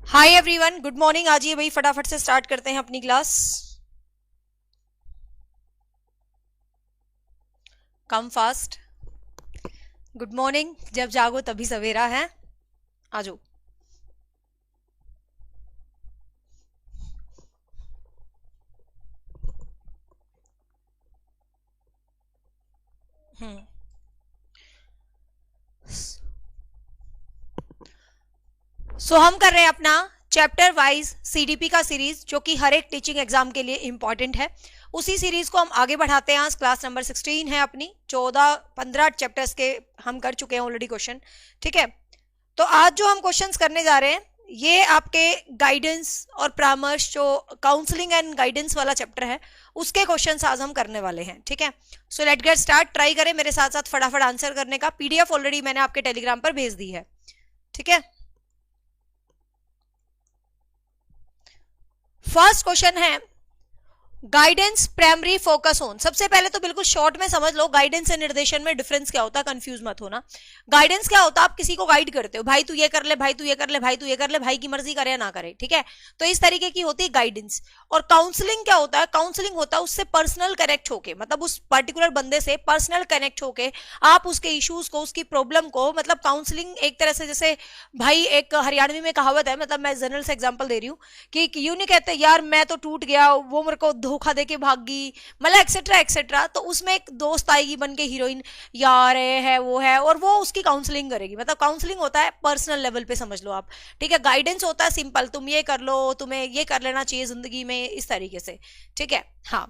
Hi everyone, good morning. आज ये भाई फटाफट से स्टार्ट करते हैं अपनी class. Come fast. Good morning. जब जागो तभी सवेरा है। आजो। हम्म सो हम कर रहे हैं अपना चैप्टर वाइज सीडीपी का सीरीज, जो कि हर एक टीचिंग एग्जाम के लिए इंपॉर्टेंट है। उसी सीरीज को हम आगे बढ़ाते हैं। आज क्लास नंबर 16 है अपनी। 14-15 चैप्टर्स के हम कर चुके हैं ऑलरेडी क्वेश्चन। ठीक है, तो आज जो हम क्वेश्चंस करने जा रहे हैं ये आपके गाइडेंस और परामर्श, जो काउंसलिंग एंड गाइडेंस वाला चैप्टर है, उसके क्वेश्चंस आज हम करने वाले हैं। ठीक है, so let get start. Try करें मेरे साथ साथ फटाफट आंसर करने का। पीडीएफ ऑलरेडी मैंने आपके टेलीग्राम पर भेज दी है। ठीक है, फर्स्ट क्वेश्चन है गाइडेंस प्राइमरी फोकस ऑन। सबसे पहले तो बिल्कुल शॉर्ट में समझ लो गाइडेंस और निर्देशन में डिफरेंस क्या होता है, कंफ्यूज मत होना। गाइडेंस क्या होता है, आप किसी को गाइड करते हो, भाई तू ये कर ले, भाई तू ये कर ले, भाई तू ये कर ले, भाई की मर्जी करे या ना करे। ठीक है, तो इस तरीके की होती है गाइडेंस। और काउंसलिंग क्या होता है, काउंसलिंग होता है उससे पर्सनल कनेक्ट होके, मतलब उस पर्टिकुलर बंदे से पर्सनल कनेक्ट होके आप उसके इश्यूज को, उसकी प्रॉब्लम को, मतलब काउंसलिंग एक तरह से, जैसे भाई एक हरियाणवी में कहावत है, मतलब मैं जनरल से एग्जाम्पल दे रही हूँ कि यूं नहीं कहते यार मैं तो टूट गया, वो मेरे को धोखा देके भागी, मतलब एक्सेट्रा एक्सेट्रा। तो उसमें एक दोस्त आएगी बन के हीरोइन, यार है वो है, और वो उसकी काउंसलिंग करेगी। मतलब काउंसलिंग होता है पर्सनल लेवल पे, समझ लो आप। ठीक है, गाइडेंस होता है सिंपल, तुम ये कर लो, तुम्हें ये कर लेना चाहिए जिंदगी में, इस तरीके से। ठीक है, हाँ।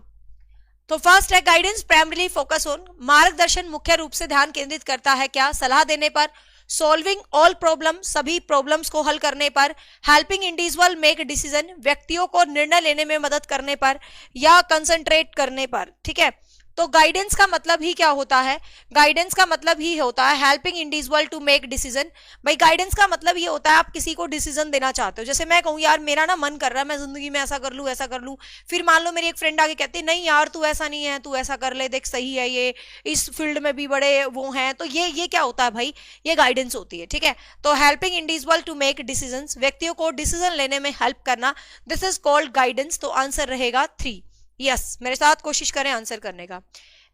तो फर्स्ट है गाइडेंस प्राइमरीली फोकस ऑन। मार्गदर्शन मुख्य रूप से ध्यान केंद्रित करता है क्या, सलाह देने पर, सॉल्विंग ऑल प्रॉब्लम, सभी प्रॉब्लम्स को हल करने पर, हेल्पिंग इंडिविजुअल मेक डिसीजन, व्यक्तियों को निर्णय लेने में मदद करने पर, या कंसंट्रेट करने पर। ठीक है, तो गाइडेंस का मतलब ही क्या होता है, गाइडेंस का मतलब ही होता है helping individual to make decision. भाई गाइडेंस का मतलब ये होता है आप किसी को डिसीजन देना चाहते हो। जैसे मैं कहूँ यार मेरा ना मन कर रहा है मैं जिंदगी में ऐसा कर लूँ ऐसा कर लूँ, फिर मान लो मेरी एक फ्रेंड आके कहती है नहीं यार तू ऐसा नहीं है, तू ऐसा कर ले, देख सही है, ये इस फील्ड में भी बड़े वो हैं, तो ये क्या होता है भाई, ये गाइडेंस होती है। ठीक है, तो helping individual to make decision, व्यक्तियों को डिसीजन लेने में हेल्प करना, दिस इज कॉल्ड गाइडेंस। तो आंसर रहेगा 3। यस, मेरे साथ कोशिश करें आंसर करने का।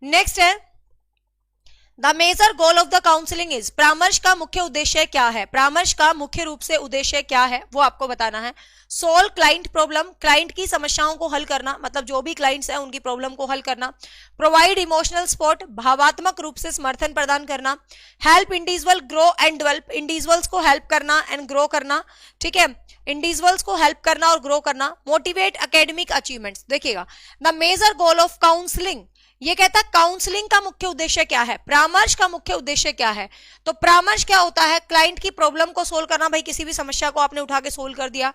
नेक्स्ट है the major goal of the counselling is. परामर्श का मुख्य उद्देश्य क्या है, परामर्श का मुख्य रूप से उद्देश्य क्या है वो आपको बताना है। सोल्व क्लाइंट प्रॉब्लम, क्लाइंट की समस्याओं को हल करना, मतलब जो भी क्लाइंट्स हैं उनकी प्रॉब्लम को हल करना। प्रोवाइड इमोशनल सपोर्ट, भावात्मक रूप से समर्थन प्रदान करना। Help individual grow and develop, individuals को हेल्प करना एंड ग्रो करना। ठीक है, इंडिविजुअल्स को हेल्प करना और ग्रो करना। Motivate academic achievements. देखिएगा the major goal of counselling, ये कहता है काउंसलिंग का मुख्य उद्देश्य क्या है, परामर्श का मुख्य उद्देश्य क्या है। तो परामर्श क्या होता है, क्लाइंट की प्रॉब्लम को सोल्व करना, भाई किसी भी समस्या को आपने उठा के सोल्व कर दिया।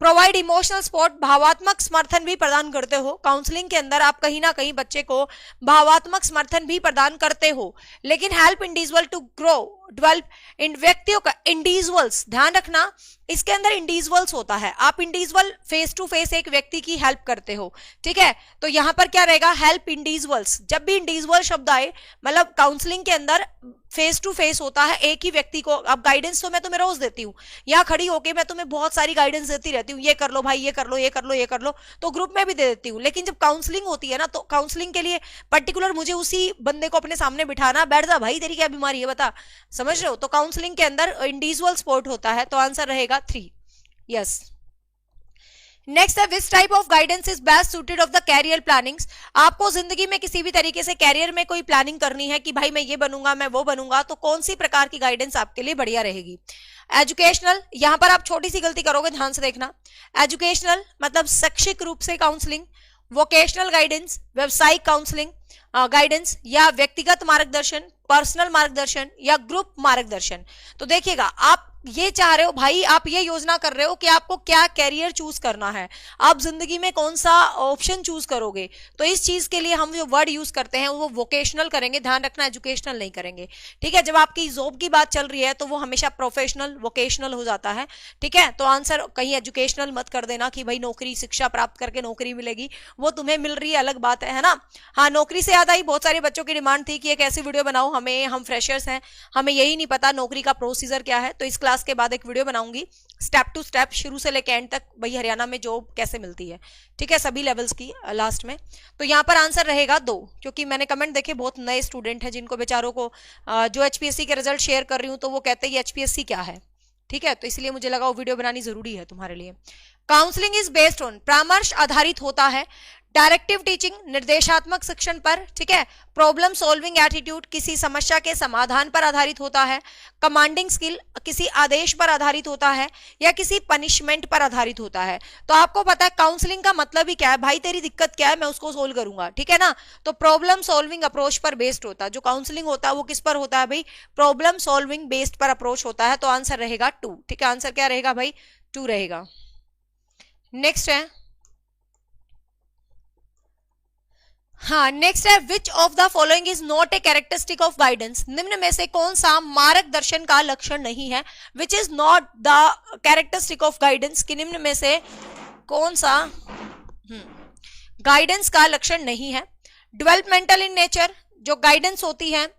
प्रोवाइड इमोशनल सपोर्ट, भावात्मक समर्थन भी प्रदान करते हो। काउंसलिंग के अंदर आप कहीं ना कहीं बच्चे को भावात्मक समर्थन भी प्रदान करते हो। लेकिन help individual to grow develop, इन व्यक्तियों का, इंडिविजुअल्स ध्यान रखना इसके अंदर इंडिविजुअल्स होता है, आप इंडिविजुअल फेस टू फेस एक व्यक्ति की हेल्प करते हो। ठीक है, तो यहां पर क्या रहेगा, हेल्प इंडिविजुअल्स। जब भी इंडिविजुअल शब्द आए, मतलब काउंसलिंग के अंदर फेस टू फेस होता है एक ही व्यक्ति को। अब गाइडेंस तो मैं तुम्हें रोज देती हूँ, यहाँ खड़ी होके मैं तुम्हें बहुत सारी गाइडेंस देती रहती हूँ, ये कर लो भाई, ये कर लो, ये कर लो, ये कर लो, तो ग्रुप में भी दे देती हूँ। लेकिन जब काउंसलिंग होती है ना, तो काउंसलिंग के लिए पर्टिकुलर मुझे उसी बंदे को अपने सामने बिठाना, बैठ जा भाई तेरी क्या बीमारी है बता, समझ रहे हो। तो काउंसलिंग के अंदर इंडिविजुअल सपोर्ट होता है। तो आंसर रहेगा 3। यस, नेक्स्ट है which type of guidance is best suited of the career plannings. आपको जिंदगी में किसी भी तरीके से कैरियर में कोई प्लानिंग करनी है कि भाई मैं ये बनूंगा, मैं वो बनूंगा, तो कौन सी प्रकार की गाइडेंस आपके लिए बढ़िया रहेगी। एजुकेशनल, यहां पर आप छोटी सी गलती करोगे, ध्यान से देखना। एजुकेशनल मतलब शैक्षिक रूप से काउंसलिंग, वोकेशनल गाइडेंस, व्यवसायिक काउंसलिंग गाइडेंस, या व्यक्तिगत मार्गदर्शन, पर्सनल मार्गदर्शन, या ग्रुप मार्गदर्शन। तो देखिएगा आप ये चाह रहे हो भाई, आप ये योजना कर रहे हो कि आपको क्या कैरियर चूज करना है, आप जिंदगी में कौन सा ऑप्शन चूज करोगे, तो इस चीज के लिए हम जो वर्ड यूज करते हैं वो वोकेशनल करेंगे, ध्यान रखना एजुकेशनल नहीं करेंगे, ठीक है। जब आपकी जॉब की बात चल रही है तो वो हमेशा प्रोफेशनल वोकेशनल हो जाता है, ठीक है। तो आंसर कहीं एजुकेशनल मत कर देना कि भाई नौकरी, शिक्षा प्राप्त करके नौकरी मिलेगी, वो तुम्हें मिल रही है अलग बात है ना। हाँ, नौकरी से याद आई, बहुत सारे बच्चों की डिमांड थी कि एक ऐसी वीडियो बनाओ, हम फ्रेशर्स हैं, हमें यही नहीं पता नौकरी का प्रोसीजर क्या है, तो इस क्लास के बाद एक वीडियो बनाऊंगी स्टेप टू स्टेप, शुरू से लेकर एंड तक, भाई हरियाणा में जॉब कैसे मिलती है, ठीक है, सभी लेवल्स की लास्ट में। तो यहाँ पर आंसर रहेगा 2, क्योंकि मैंने कमेंट देखे, बहुत नए स्टूडेंट हैं जिनको बेचारों को जो एचपीएससी के रिजल्ट शेयर कर रही हूँ तो वो कहते हैं एचपीएससी क्या है, ठीक है। तो इसलिए मुझे लगा वो वीडियो बनानी जरूरी है तुम्हारे लिए। काउंसलिंग इज बेस्ड ऑन, परामर्श आधारित होता है, डायरेक्टिव टीचिंग निर्देशात्मक शिक्षण पर, ठीक है, प्रॉब्लम सॉल्विंग एटीट्यूड किसी समस्या के समाधान पर आधारित होता है, कमांडिंग स्किल किसी आदेश पर आधारित होता है, या किसी पनिशमेंट पर आधारित होता है। तो आपको पता है काउंसलिंग का मतलब ही क्या है, भाई तेरी दिक्कत क्या है मैं उसको सोल्व करूंगा, ठीक है ना। तो प्रॉब्लम सॉल्विंग अप्रोच पर बेस्ड होता है, जो काउंसलिंग होता है वो किस पर होता है भाई, प्रॉब्लम सॉल्विंग बेस्ड पर अप्रोच होता है। तो आंसर रहेगा 2, ठीक है, आंसर क्या रहेगा भाई, 2 रहेगा। नेक्स्ट है, हाँ नेक्स्ट है, which of the following is not a characteristic of guidance, निम्न में से कौन सा मार्गदर्शन का लक्षण नहीं है, which is not the characteristic of guidance, कि निम्न में से कौन सा गाइडेंस का लक्षण नहीं है। डेवलपमेंटल इन नेचर, जो गाइडेंस होती है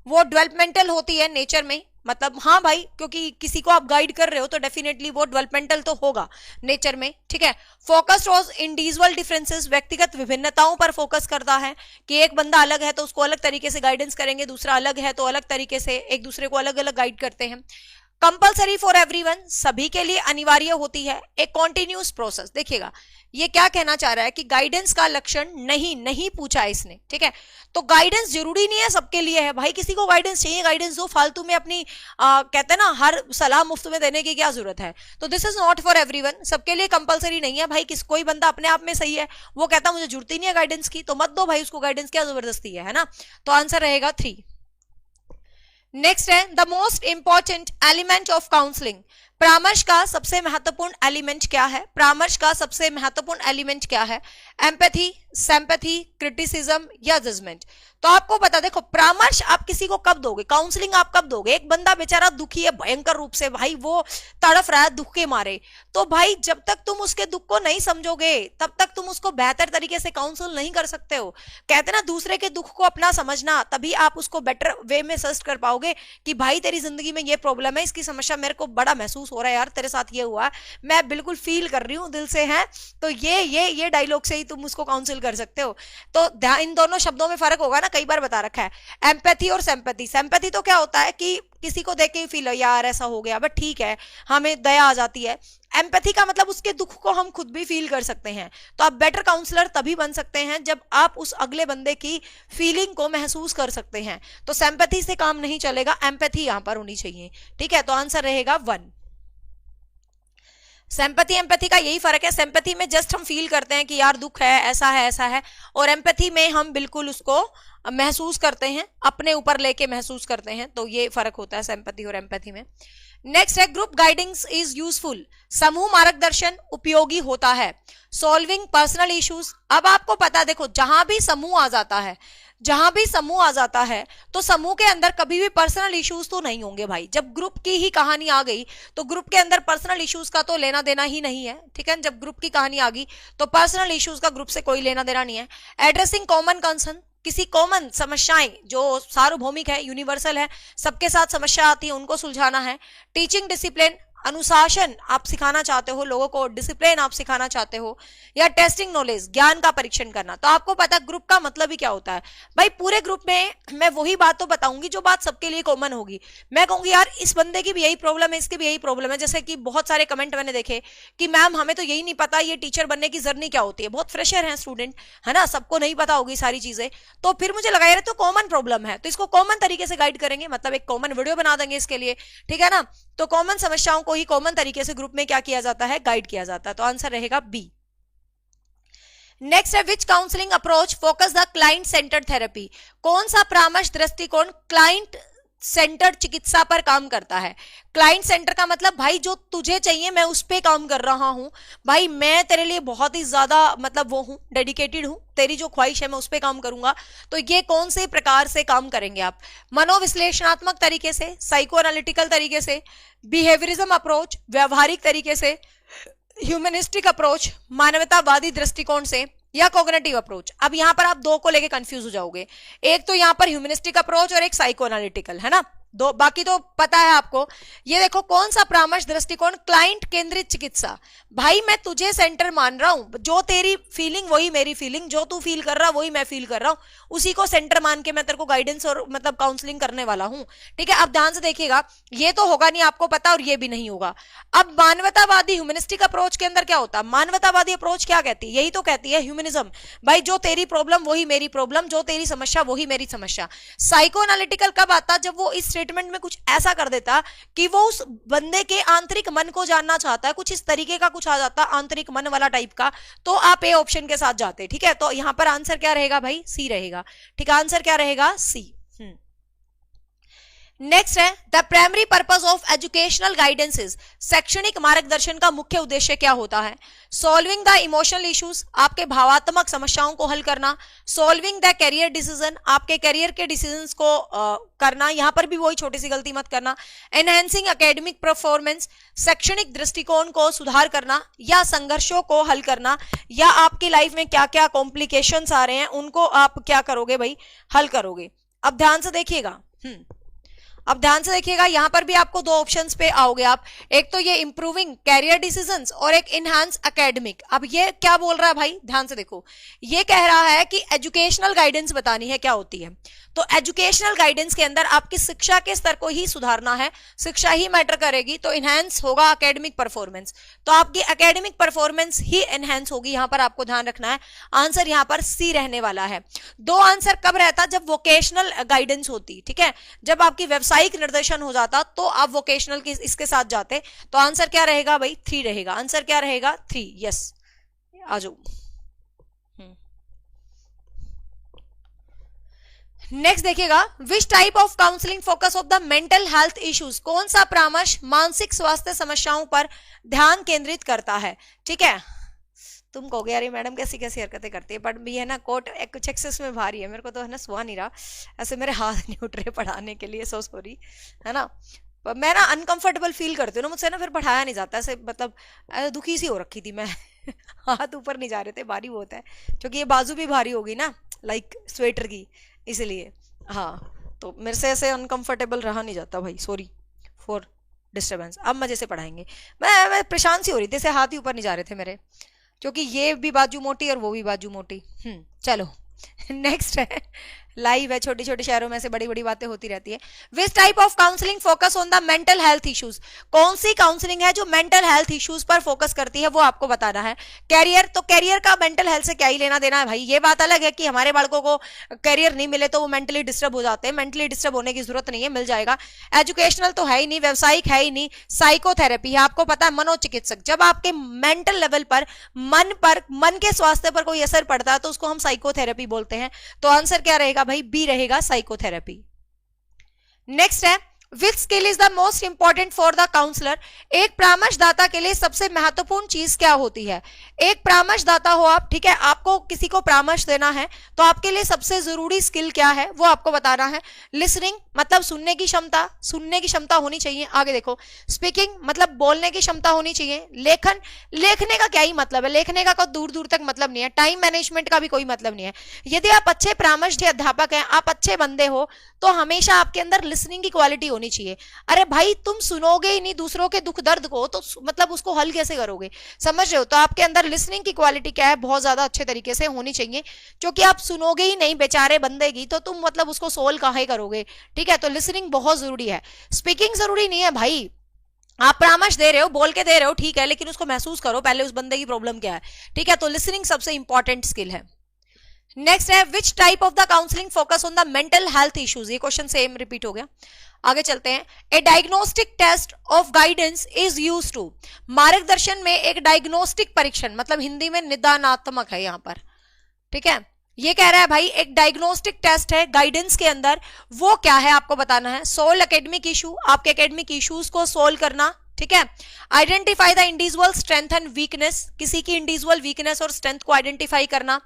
वो डेवलपमेंटल होती है नेचर में, मतलब हाँ भाई, क्योंकि किसी को आप गाइड कर रहे हो तो डेफिनेटली वो डेवलपमेंटल तो होगा नेचर में, ठीक है। फोकस्ड ऑन इंडिविजुअल डिफरेंसेस, व्यक्तिगत विभिन्नताओं पर फोकस करता है, कि एक बंदा अलग है तो उसको अलग तरीके से गाइडेंस करेंगे, दूसरा अलग है तो अलग तरीके से, एक दूसरे को अलग अलग गाइड करते हैं। कंपलसरी फॉर एवरीवन, सभी के लिए अनिवार्य होती है, एक कॉन्टिन्यूस प्रोसेस। देखिएगा ये क्या कहना चाह रहा है कि गाइडेंस का लक्षण नहीं पूछा है इसने, ठीक है। तो गाइडेंस जरूरी नहीं है सबके लिए है भाई, किसी को गाइडेंस चाहिए गाइडेंस दो, फालतू में अपनी कहते हैं ना हर सलाह मुफ्त में देने की क्या जरूरत है। तो this is not for everyone, सबके लिए कंपलसरी नहीं है भाई, कोई बंदा अपने आप में सही है, वो कहता मुझे जरूरत ही नहीं है गाइडेंस की, तो मत दो भाई उसको गाइडेंस, क्या जबरदस्ती है ना। तो आंसर रहेगा 3। नेक्स्ट है, the most important element of counselling, परामर्श का सबसे महत्वपूर्ण एलिमेंट क्या है, परामर्श का सबसे महत्वपूर्ण एलिमेंट क्या है, एम्पैथी, सिंपैथी, क्रिटिसिज्म या जजमेंट। तो आपको बता, देखो परामर्श आप किसी को कब दोगे, काउंसलिंग आप कब दोगे, एक बंदा बेचारा दुखी है भयंकर रूप से भाई, वो तड़फ रहा है दुख के मारे, तो भाई जब तक तुम उसके दुख को नहीं समझोगे तब तक तुम उसको बेहतर तरीके से काउंसिल नहीं कर सकते हो। कहते ना दूसरे के दुख को अपना समझना, तभी आप उसको बेटर वे में सजेस्ट कर पाओगे कि भाई तेरी जिंदगी में ये प्रॉब्लम है, इसकी समस्या मेरे को बड़ा महसूस हो रहा है यार, तेरे साथ ये हुआ, मैं बिल्कुल फील कर रही हूँ दिल से, है तो ये डायलॉग से ही तुम उसको काउंसिल कर सकते हो। तो इन दोनों शब्दों में फर्क होगा ना, कई बार बता रखा है, एम्पैथी और सिंपैथी। सिंपैथी तो क्या होता है कि किसी को देख के ही फील हो यार ऐसा हो गया, बट ठीक है, हमें दया आ जाती है। एम्पैथी का मतलब उसके दुख को हम खुद भी फील कर सकते हैं। तो आप बेटर काउंसलर तभी बन सकते हैं जब आप उस अगले बंदे की फीलिंग को महसूस कर सकते हैं। तो सिंपैथी से काम नहीं चलेगा, एम्पैथी यहां पर होनी चाहिए, ठीक है। तो आंसर रहेगा 1। सिंपैथी एम्पैथी का यही फर्क है, सिंपैथी में जस्ट हम फील करते हैं कि यार दुख है ऐसा है, और एम्पैथी में हम बिल्कुल उसको महसूस करते हैं, अपने ऊपर लेके महसूस करते हैं। तो ये फर्क होता है सिंपैथी और एम्पैथी में। नेक्स्ट है, ग्रुप गाइडिंग्स इज यूजफुल, समूह मार्गदर्शन उपयोगी होता है, सॉल्विंग पर्सनल इश्यूज। अब आपको पता, देखो जहां भी समूह आ जाता है तो समूह के अंदर कभी भी पर्सनल इश्यूज तो नहीं होंगे भाई। जब ग्रुप की ही कहानी आ गई तो ग्रुप के अंदर पर्सनल इश्यूज का तो लेना देना ही नहीं है, ठीक है। जब ग्रुप की कहानी आ गई तो पर्सनल इश्यूज का ग्रुप से कोई लेना देना नहीं है। एड्रेसिंग कॉमन कंसर्न, किसी कॉमन समस्याएं जो सार्वभौमिक है, यूनिवर्सल है, सबके साथ समस्या आती है उनको सुलझाना है। टीचिंग डिसिप्लिन, अनुशासन आप सिखाना चाहते हो लोगों को, डिसिप्लिन आप सिखाना चाहते हो, या टेस्टिंग नॉलेज, ज्ञान का परीक्षण करना। तो आपको पता ग्रुप का मतलब ही क्या होता है भाई। पूरे ग्रुप में मैं वही बात तो बताऊंगी जो बात सबके लिए कॉमन होगी। मैं कहूंगी यार इस बंदे की भी यही प्रॉब्लम है, इसकी भी यही प्रॉब्लम है। जैसे कि बहुत सारे कमेंट मैंने देखे कि मैम हमें तो यही नहीं पता ये टीचर बनने की जर्नी क्या होती है, बहुत फ्रेशर है स्टूडेंट, है ना, सबको नहीं पता होगी सारी चीजें। तो फिर मुझे लगा यार तो कॉमन प्रॉब्लम है, तो इसको कॉमन तरीके से गाइड करेंगे, मतलब एक कॉमन वीडियो बना देंगे इसके लिए, ठीक है ना। तो कॉमन समस्याओं को ही कॉमन तरीके से ग्रुप में क्या किया जाता है, गाइड किया जाता है। तो आंसर रहेगा बी। नेक्स्ट है, which counselling approach focus the client centred therapy, कौन सा परामर्श दृष्टिकोण क्लाइंट सेंटर्ड चिकित्सा पर काम करता है। क्लाइंट सेंटर का मतलब भाई जो तुझे चाहिए मैं उस पे काम कर रहा हूं, भाई मैं तेरे लिए बहुत ही ज्यादा मतलब वो हूं, डेडिकेटेड हूं, तेरी जो ख्वाहिश है मैं उस पे काम करूंगा। तो ये कौन से प्रकार से काम करेंगे आप? मनोविश्लेषणात्मक तरीके से, साइको एनालिटिकल तरीके से, बिहेवियरिज्म अप्रोच व्यवहारिक तरीके से, ह्यूमनिस्टिक अप्रोच मानवतावादी दृष्टिकोण से, या कॉग्निटिव अप्रोच। अब यहां पर आप दो को लेके कंफ्यूज हो जाओगे, एक तो यहां पर ह्यूमनिस्टिक अप्रोच और एक साइको एनालिटिकल, है ना, दो, बाकी तो पता है आपको। ये देखो कौन सा परामर्श दृष्टिकोण, क्लाइंट केंद्रित चिकित्सा। भाई मैं तुझे सेंटर मान रहा हूं, जो तेरी फीलिंग वही मेरी फीलिंग, जो तू फील कर रहा वही मैं फील कर रहा हूं, उसी को सेंटर मान के मैं तेरे को गाइडेंस और मतलब काउंसलिंग करने वाला हूं। ठीक है, अब ध्यान से देखिएगा, ये तो होगा नहीं आपको पता और ये भी नहीं होगा। अब मानवतावादी ह्यूमनिस्टिक अप्रोच के अंदर क्या होता है? मानवतावादी अप्रोच क्या कहती है? यही तो कहती है ह्यूमनिज्म, भाई जो तेरी प्रॉब्लम वही मेरी प्रॉब्लम, जो तेरी समस्या वही मेरी समस्या। साइको एनालिटिकल कब आता? जब वो इस स्टेटमेंट में कुछ ऐसा कर देता कि वो उस बंदे के आंतरिक मन को जानना चाहता है, कुछ इस तरीके का कुछ आ जाता आंतरिक मन वाला टाइप का, तो आप ए ऑप्शन के साथ जाते। ठीक है, तो यहां पर आंसर क्या रहेगा भाई? सी रहेगा। ठीक है, आंसर क्या रहेगा? सी। नेक्स्ट है the primary purpose of educational guidance is, शैक्षणिक मार्गदर्शन का मुख्य उद्देश्य क्या होता है? सॉल्विंग द इमोशनल इश्यूज, आपके भावात्मक समस्याओं को हल करना। सॉल्विंग द कैरियर डिसीजन, आपके कैरियर के डिसीजंस को करना, यहां पर भी वही छोटी सी गलती मत करना। एनहेंसिंग एकेडमिक परफॉर्मेंस, शैक्षणिक दृष्टिकोण को सुधार करना, या संघर्षों को हल करना, या आपकी लाइफ में क्या क्या कॉम्प्लिकेशंस आ रहे हैं उनको आप क्या करोगे भाई? हल करोगे। अब ध्यान से देखिएगा, अब ध्यान से देखिएगा, यहां पर भी आपको दो ऑप्शंस पे आओगे आप, एक तो ये इंप्रूविंग कैरियर डिसीजंस और एक इनहांस एकेडमिक। अब ये क्या बोल रहा है भाई? ध्यान से देखो, ये कह रहा है कि एजुकेशनल गाइडेंस बतानी है क्या होती है। तो एजुकेशनल गाइडेंस के अंदर आपकी शिक्षा के स्तर को ही सुधारना है, शिक्षा ही मैटर करेगी, तो इनहेंस होगा एकेडमिक परफॉर्मेंस, तो आपकी एकेडमिक परफॉर्मेंस ही एनहेंस होगी। यहां पर आपको ध्यान रखना है, आंसर यहां पर सी रहने वाला है। दो आंसर कब रहता? जब वोकेशनल गाइडेंस होती। ठीक है, जब आपकी व्यावसायिक निर्देशन हो जाता तो आप वोकेशनल की इसके साथ जाते। तो आंसर क्या रहेगा भाई? 3 रहेगा। आंसर क्या रहेगा? 3। यस, आ जाओ। नेक्स्ट देखिएगा, विच type of counselling focus of the mental health issues, कौन सा परामर्श मानसिक स्वास्थ्य समस्याओं पर ध्यान केंद्रित करता है? ठीक है, तुम कहोगे यार मैडम कैसी कैसी हरकतें करती है, बट भी है ना कोट कुछ एक्सेस में भारी है, मेरे को तो है ना सुहा नहीं रहा, ऐसे मेरे हाथ नहीं उठ रहे पढ़ाने के लिए, सो सॉरी, है ना। पर मैं ना अनकंफर्टेबल फील करती हूँ ना, मुझसे ना फिर पढ़ाया नहीं जाता, ऐसे मतलब दुखी सी हो रखी थी मैं हाथ ऊपर नहीं जा रहे थे, भारी बहुत है, क्योंकि ये बाजू भी भारी होगी ना लाइक स्वेटर की, इसलिए। हाँ, तो मेरे से ऐसे अनकंफर्टेबल रहा नहीं जाता भाई, सॉरी फॉर डिस्टर्बेंस। अब मजे से पढ़ाएंगे। मैं परेशान सी हो रही थी, ऐसे हाथ ही ऊपर नहीं जा रहे थे मेरे, क्योंकि ये भी बाजू मोटी और वो भी बाजू मोटी। चलो नेक्स्ट है, लाइव है, छोटी छोटी शहरों में से बड़ी बड़ी बातें होती रहती है। Which type of counselling focus on the mental health issues, कौन सी काउंसलिंग है जो मेंटल हेल्थ इश्यूज पर फोकस करती है, वो आपको बताना है। कैरियर, तो कैरियर का मेंटल हेल्थ से क्या ही लेना देना है भाई, ये बात अलग है कि हमारे बालकों को कैरियर नहीं मिले तो वो मेंटली डिस्टर्ब हो जाते हैं, मेंटली डिस्टर्ब होने की जरूरत नहीं है, मिल जाएगा। एजुकेशनल तो है ही नहीं, व्यवसायिक है ही नहीं, साइकोथेरेपी है, आपको पता है मनोचिकित्सक, जब आपके मेंटल लेवल पर मन के स्वास्थ्य पर कोई असर पड़ता है तो उसको हम साइकोथेरेपी बोलते हैं। तो आंसर क्या रहेगा भाई? बी रहेगा, साइकोथेरेपी। नेक्स्ट है, which skill is the most important for the counsellor, एक परामर्शदाता के लिए सबसे महत्वपूर्ण चीज क्या होती है? एक परामर्शदाता हो आप, ठीक है, आपको किसी को परामर्श देना है तो आपके लिए सबसे जरूरी स्किल क्या है वो आपको बताना है। लिसनिंग मतलब सुनने की क्षमता होनी चाहिए। आगे देखो, स्पीकिंग मतलब बोलने की क्षमता होनी चाहिए। लेखन, लेखने का क्या ही मतलब है, लेखने का कोई दूर दूर तक मतलब नहीं है। टाइम मैनेजमेंट का भी कोई मतलब नहीं है। यदि आप अच्छे परामर्श अध्यापक हैं, आप अच्छे बंदे हो, तो हमेशा आपके अंदर लिसनिंग की क्वालिटी होनी चाहिए। अरे भाई तुम सुनोगे ही नहीं दूसरों के दुख दर्द को, तो मतलब उसको हल कैसे करोगे? समझ रहे हो? तो आपके अंदर लिसनिंग की क्वालिटी क्या है? बहुत ज्यादा अच्छे तरीके से होनी चाहिए, क्योंकि आप सुनोगे ही नहीं बेचारे बंदे की, तो तुम मतलब उसको सोल्व काहे करोगे? ठीक है, तो लिसनिंग बहुत जरूरी है। स्पीकिंग जरूरी नहीं है भाई, आप परामर्श दे रहे हो, बोल के दे रहे हो, ठीक है, लेकिन उसको महसूस करो पहले उस बंदे की प्रॉब्लम क्या है। ठीक है, तो लिसनिंग सबसे इंपॉर्टेंट स्किल है। नेक्स्ट है, which type of the counselling focus on the mental health issues, ये क्वेश्चन सेम रिपीट हो गया। आगे चलते हैं, a diagnostic test of guidance is used to, मार्गदर्शन में एक डायग्नोस्टिक परीक्षण, मतलब हिंदी में निदानात्मक है यहां पर, ठीक है, ये कह रहा है भाई एक डायग्नोस्टिक टेस्ट है गाइडेंस के अंदर, वो क्या है आपको बताना है। सोल्व एकेडमिक इशू, आपके एकेडमिक इश्यूज को सोल्व करना, ठीक है। Identify the individual strength and weakness, किसी की इंडिविजुअल वीकनेस और स्ट्रेंथ को आइडेंटिफाई करना।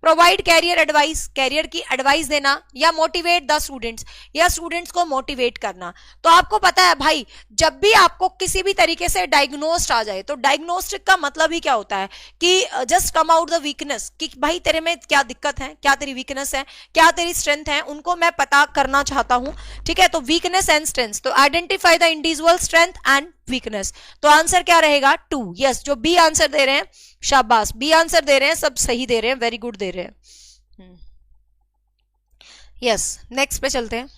प्रोवाइड कैरियर एडवाइस, कैरियर की एडवाइस देना, या मोटिवेट द स्टूडेंट्स, या स्टूडेंट्स को मोटिवेट करना। तो आपको पता है भाई, जब भी आपको किसी भी तरीके से डायग्नोस्ट आ जाए, तो डायग्नोस्टिक का मतलब ही क्या होता है कि just come out the weakness, कि भाई तेरे में क्या दिक्कत है, क्या तेरी वीकनेस है, क्या तेरी स्ट्रेंथ है, उनको मैं पता करना चाहता हूं, ठीक है। तो वीकनेस एंड स्ट्रेंथ, तो identify the individual strength and weakness. तो आंसर क्या रहेगा 2। यस, जो बी आंसर दे रहे हैं, शाबाश, बी आंसर दे रहे हैं, सब सही दे रहे हैं, वेरी गुड दे रहे हैं। यस, नेक्स्ट पे चलते हैं।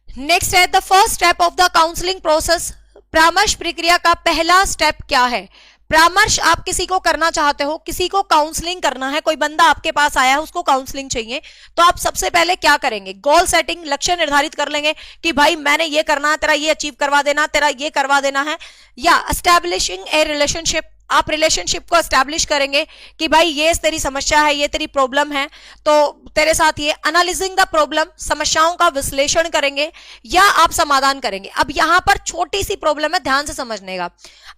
नेक्स्ट है the first step of the counselling process, परामर्श प्रक्रिया का पहला स्टेप क्या है। परामर्श आप किसी को करना चाहते हो, किसी को काउंसलिंग करना है, कोई बंदा आपके पास आया है, उसको काउंसलिंग चाहिए, तो आप सबसे पहले क्या करेंगे, गोल सेटिंग, लक्ष्य निर्धारित कर लेंगे कि भाई मैंने ये करना है, तेरा ये अचीव करवा देना, तेरा ये करवा देना है। या एस्टैब्लिशिंग ए रिलेशनशिप, आप रिलेशनशिप को एस्टैब्लिश करेंगे कि भाई ये तेरी समस्या है, ये तेरी प्रॉब्लम है, तो तेरे साथ ये। एनालिजिंग द प्रॉब्लम, समस्याओं का विश्लेषण करेंगे या आप समाधान करेंगे। अब यहां पर छोटी सी प्रॉब्लम है, ध्यान से समझने का।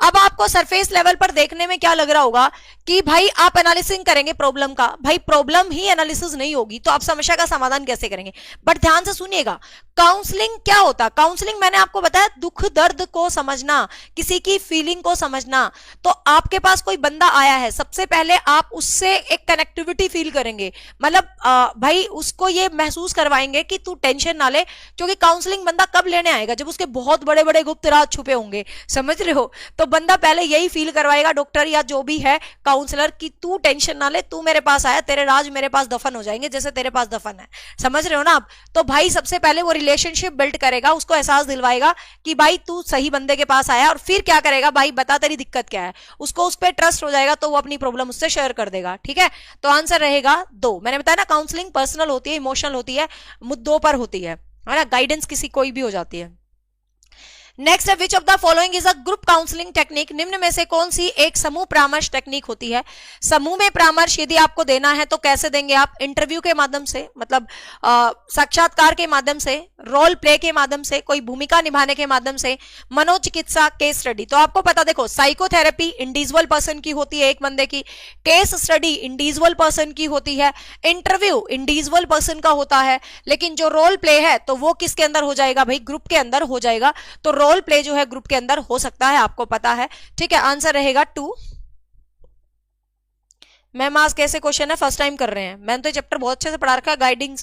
अब आपको सरफेस लेवल पर देखने में क्या लग रहा होगा कि भाई आप एनालिसिस करेंगे प्रॉब्लम का, भाई प्रॉब्लम ही एनालिसिस नहीं होगी तो आप समस्या का समाधान कैसे करेंगे। बट ध्यान से सुनिएगा, काउंसलिंग क्या होता है। काउंसलिंग मैंने आपको बताया, दुख दर्द को समझना, किसी की फीलिंग को समझना। तो आपके पास कोई बंदा आया है, सबसे पहले आप उससे एक कनेक्टिविटी फील करेंगे, मतलब भाई उसको ये महसूस करवाएंगे कि तू टेंशन ना ले, क्योंकि काउंसलिंग बंदा कब लेने आएगा, जब उसके बहुत बड़े बड़े गुप्त राज छुपे होंगे, समझ रहे हो। तो बंदा पहले यही फील करवाएगा, डॉक्टर या जो भी है काउंसलर, कि तू टेंशन ना ले, तू मेरे पास आया, तेरे राज मेरे पास दफन हो जाएंगे जैसे तेरे पास दफन है, समझ रहे हो ना आप। तो भाई सबसे पहले वो रिलेशनशिप बिल्ड करेगा, उसको एहसास दिलवाएगा कि भाई तू सही बंदे के पास आया, और फिर क्या करेगा, भाई बता तेरी दिक्कत क्या है, उसको उस पर ट्रस्ट हो जाएगा, तो वो अपनी प्रॉब्लम उससे शेयर कर देगा, ठीक है। तो आंसर रहेगा 2। मैंने बताया ना, काउंसलिंग पर्सनल होती है, इमोशनल होती है, मुद्दों पर होती है ना, गाइडेंस किसी कोई भी हो जाती है। नेक्स्ट है which of the following is a group counselling technique, निम्न में से कौन सी एक समूह परामर्श टेक्निक होती है। समूह में परामर्श यदि आपको देना है तो कैसे देंगे आप, इंटरव्यू के माध्यम से, मतलब साक्षात्कार के माध्यम से, रोल प्ले के माध्यम से, कोई भूमिका निभाने के माध्यम से, मनोचिकित्सा, केस स्टडी। तो आपको पता, देखो साइकोथेरेपी इंडिविजुअल पर्सन की होती है, एक बंदे की, केस स्टडी इंडिविजुअल पर्सन की होती है, इंटरव्यू इंडिविजुअल पर्सन का होता है, लेकिन जो रोल प्ले है तो वो किसके अंदर हो जाएगा भाई, ग्रुप के अंदर हो जाएगा। तो रोल प्ले जो है ग्रुप के अंदर हो सकता है, आपको पता है, ठीक है। आंसर रहेगा 2। मैम आज कैसे क्वेश्चन है, फर्स्ट टाइम कर रहे हैं, मैंने तो चैप्टर बहुत अच्छे से पढ़ा रखा है, गाइडिंग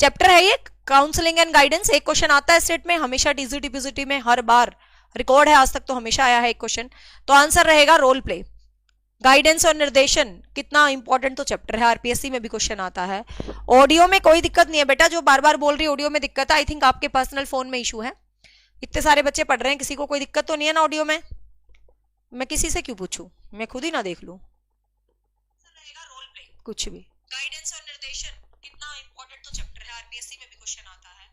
चैप्टर है ये, काउंसलिंग एंड गाइडेंस। एक क्वेश्चन आता है स्टेट में हमेशा, टीजीटी पीजीटी में हर बार, रिकॉर्ड है आज तक तो हमेशा आया है एक क्वेश्चन। तो आंसर रहेगा रोल प्ले। गाइडेंस और निर्देशन कितना इंपॉर्टेंट तो चैप्टर है, आरपीएससी में भी क्वेश्चन आता है। ऑडियो में कोई दिक्कत नहीं है बेटा, जो बार बार बोल रही है ऑडियो में दिक्कत है, आई थिंक आपके पर्सनल फोन में इशू है। इतने सारे बच्चे पढ़ रहे हैं, किसी को कोई दिक्कत तो नहीं है ना ऑडियो में, मैं किसी से क्यों पूछूं, मैं खुद ही ना देख लूं। रोल प्ले कुछ भी, गाइडेंस और निर्देशन कितना इंपॉर्टेंट तो चैप्टर है, आरपीएससी में भी क्वेश्चन आता है,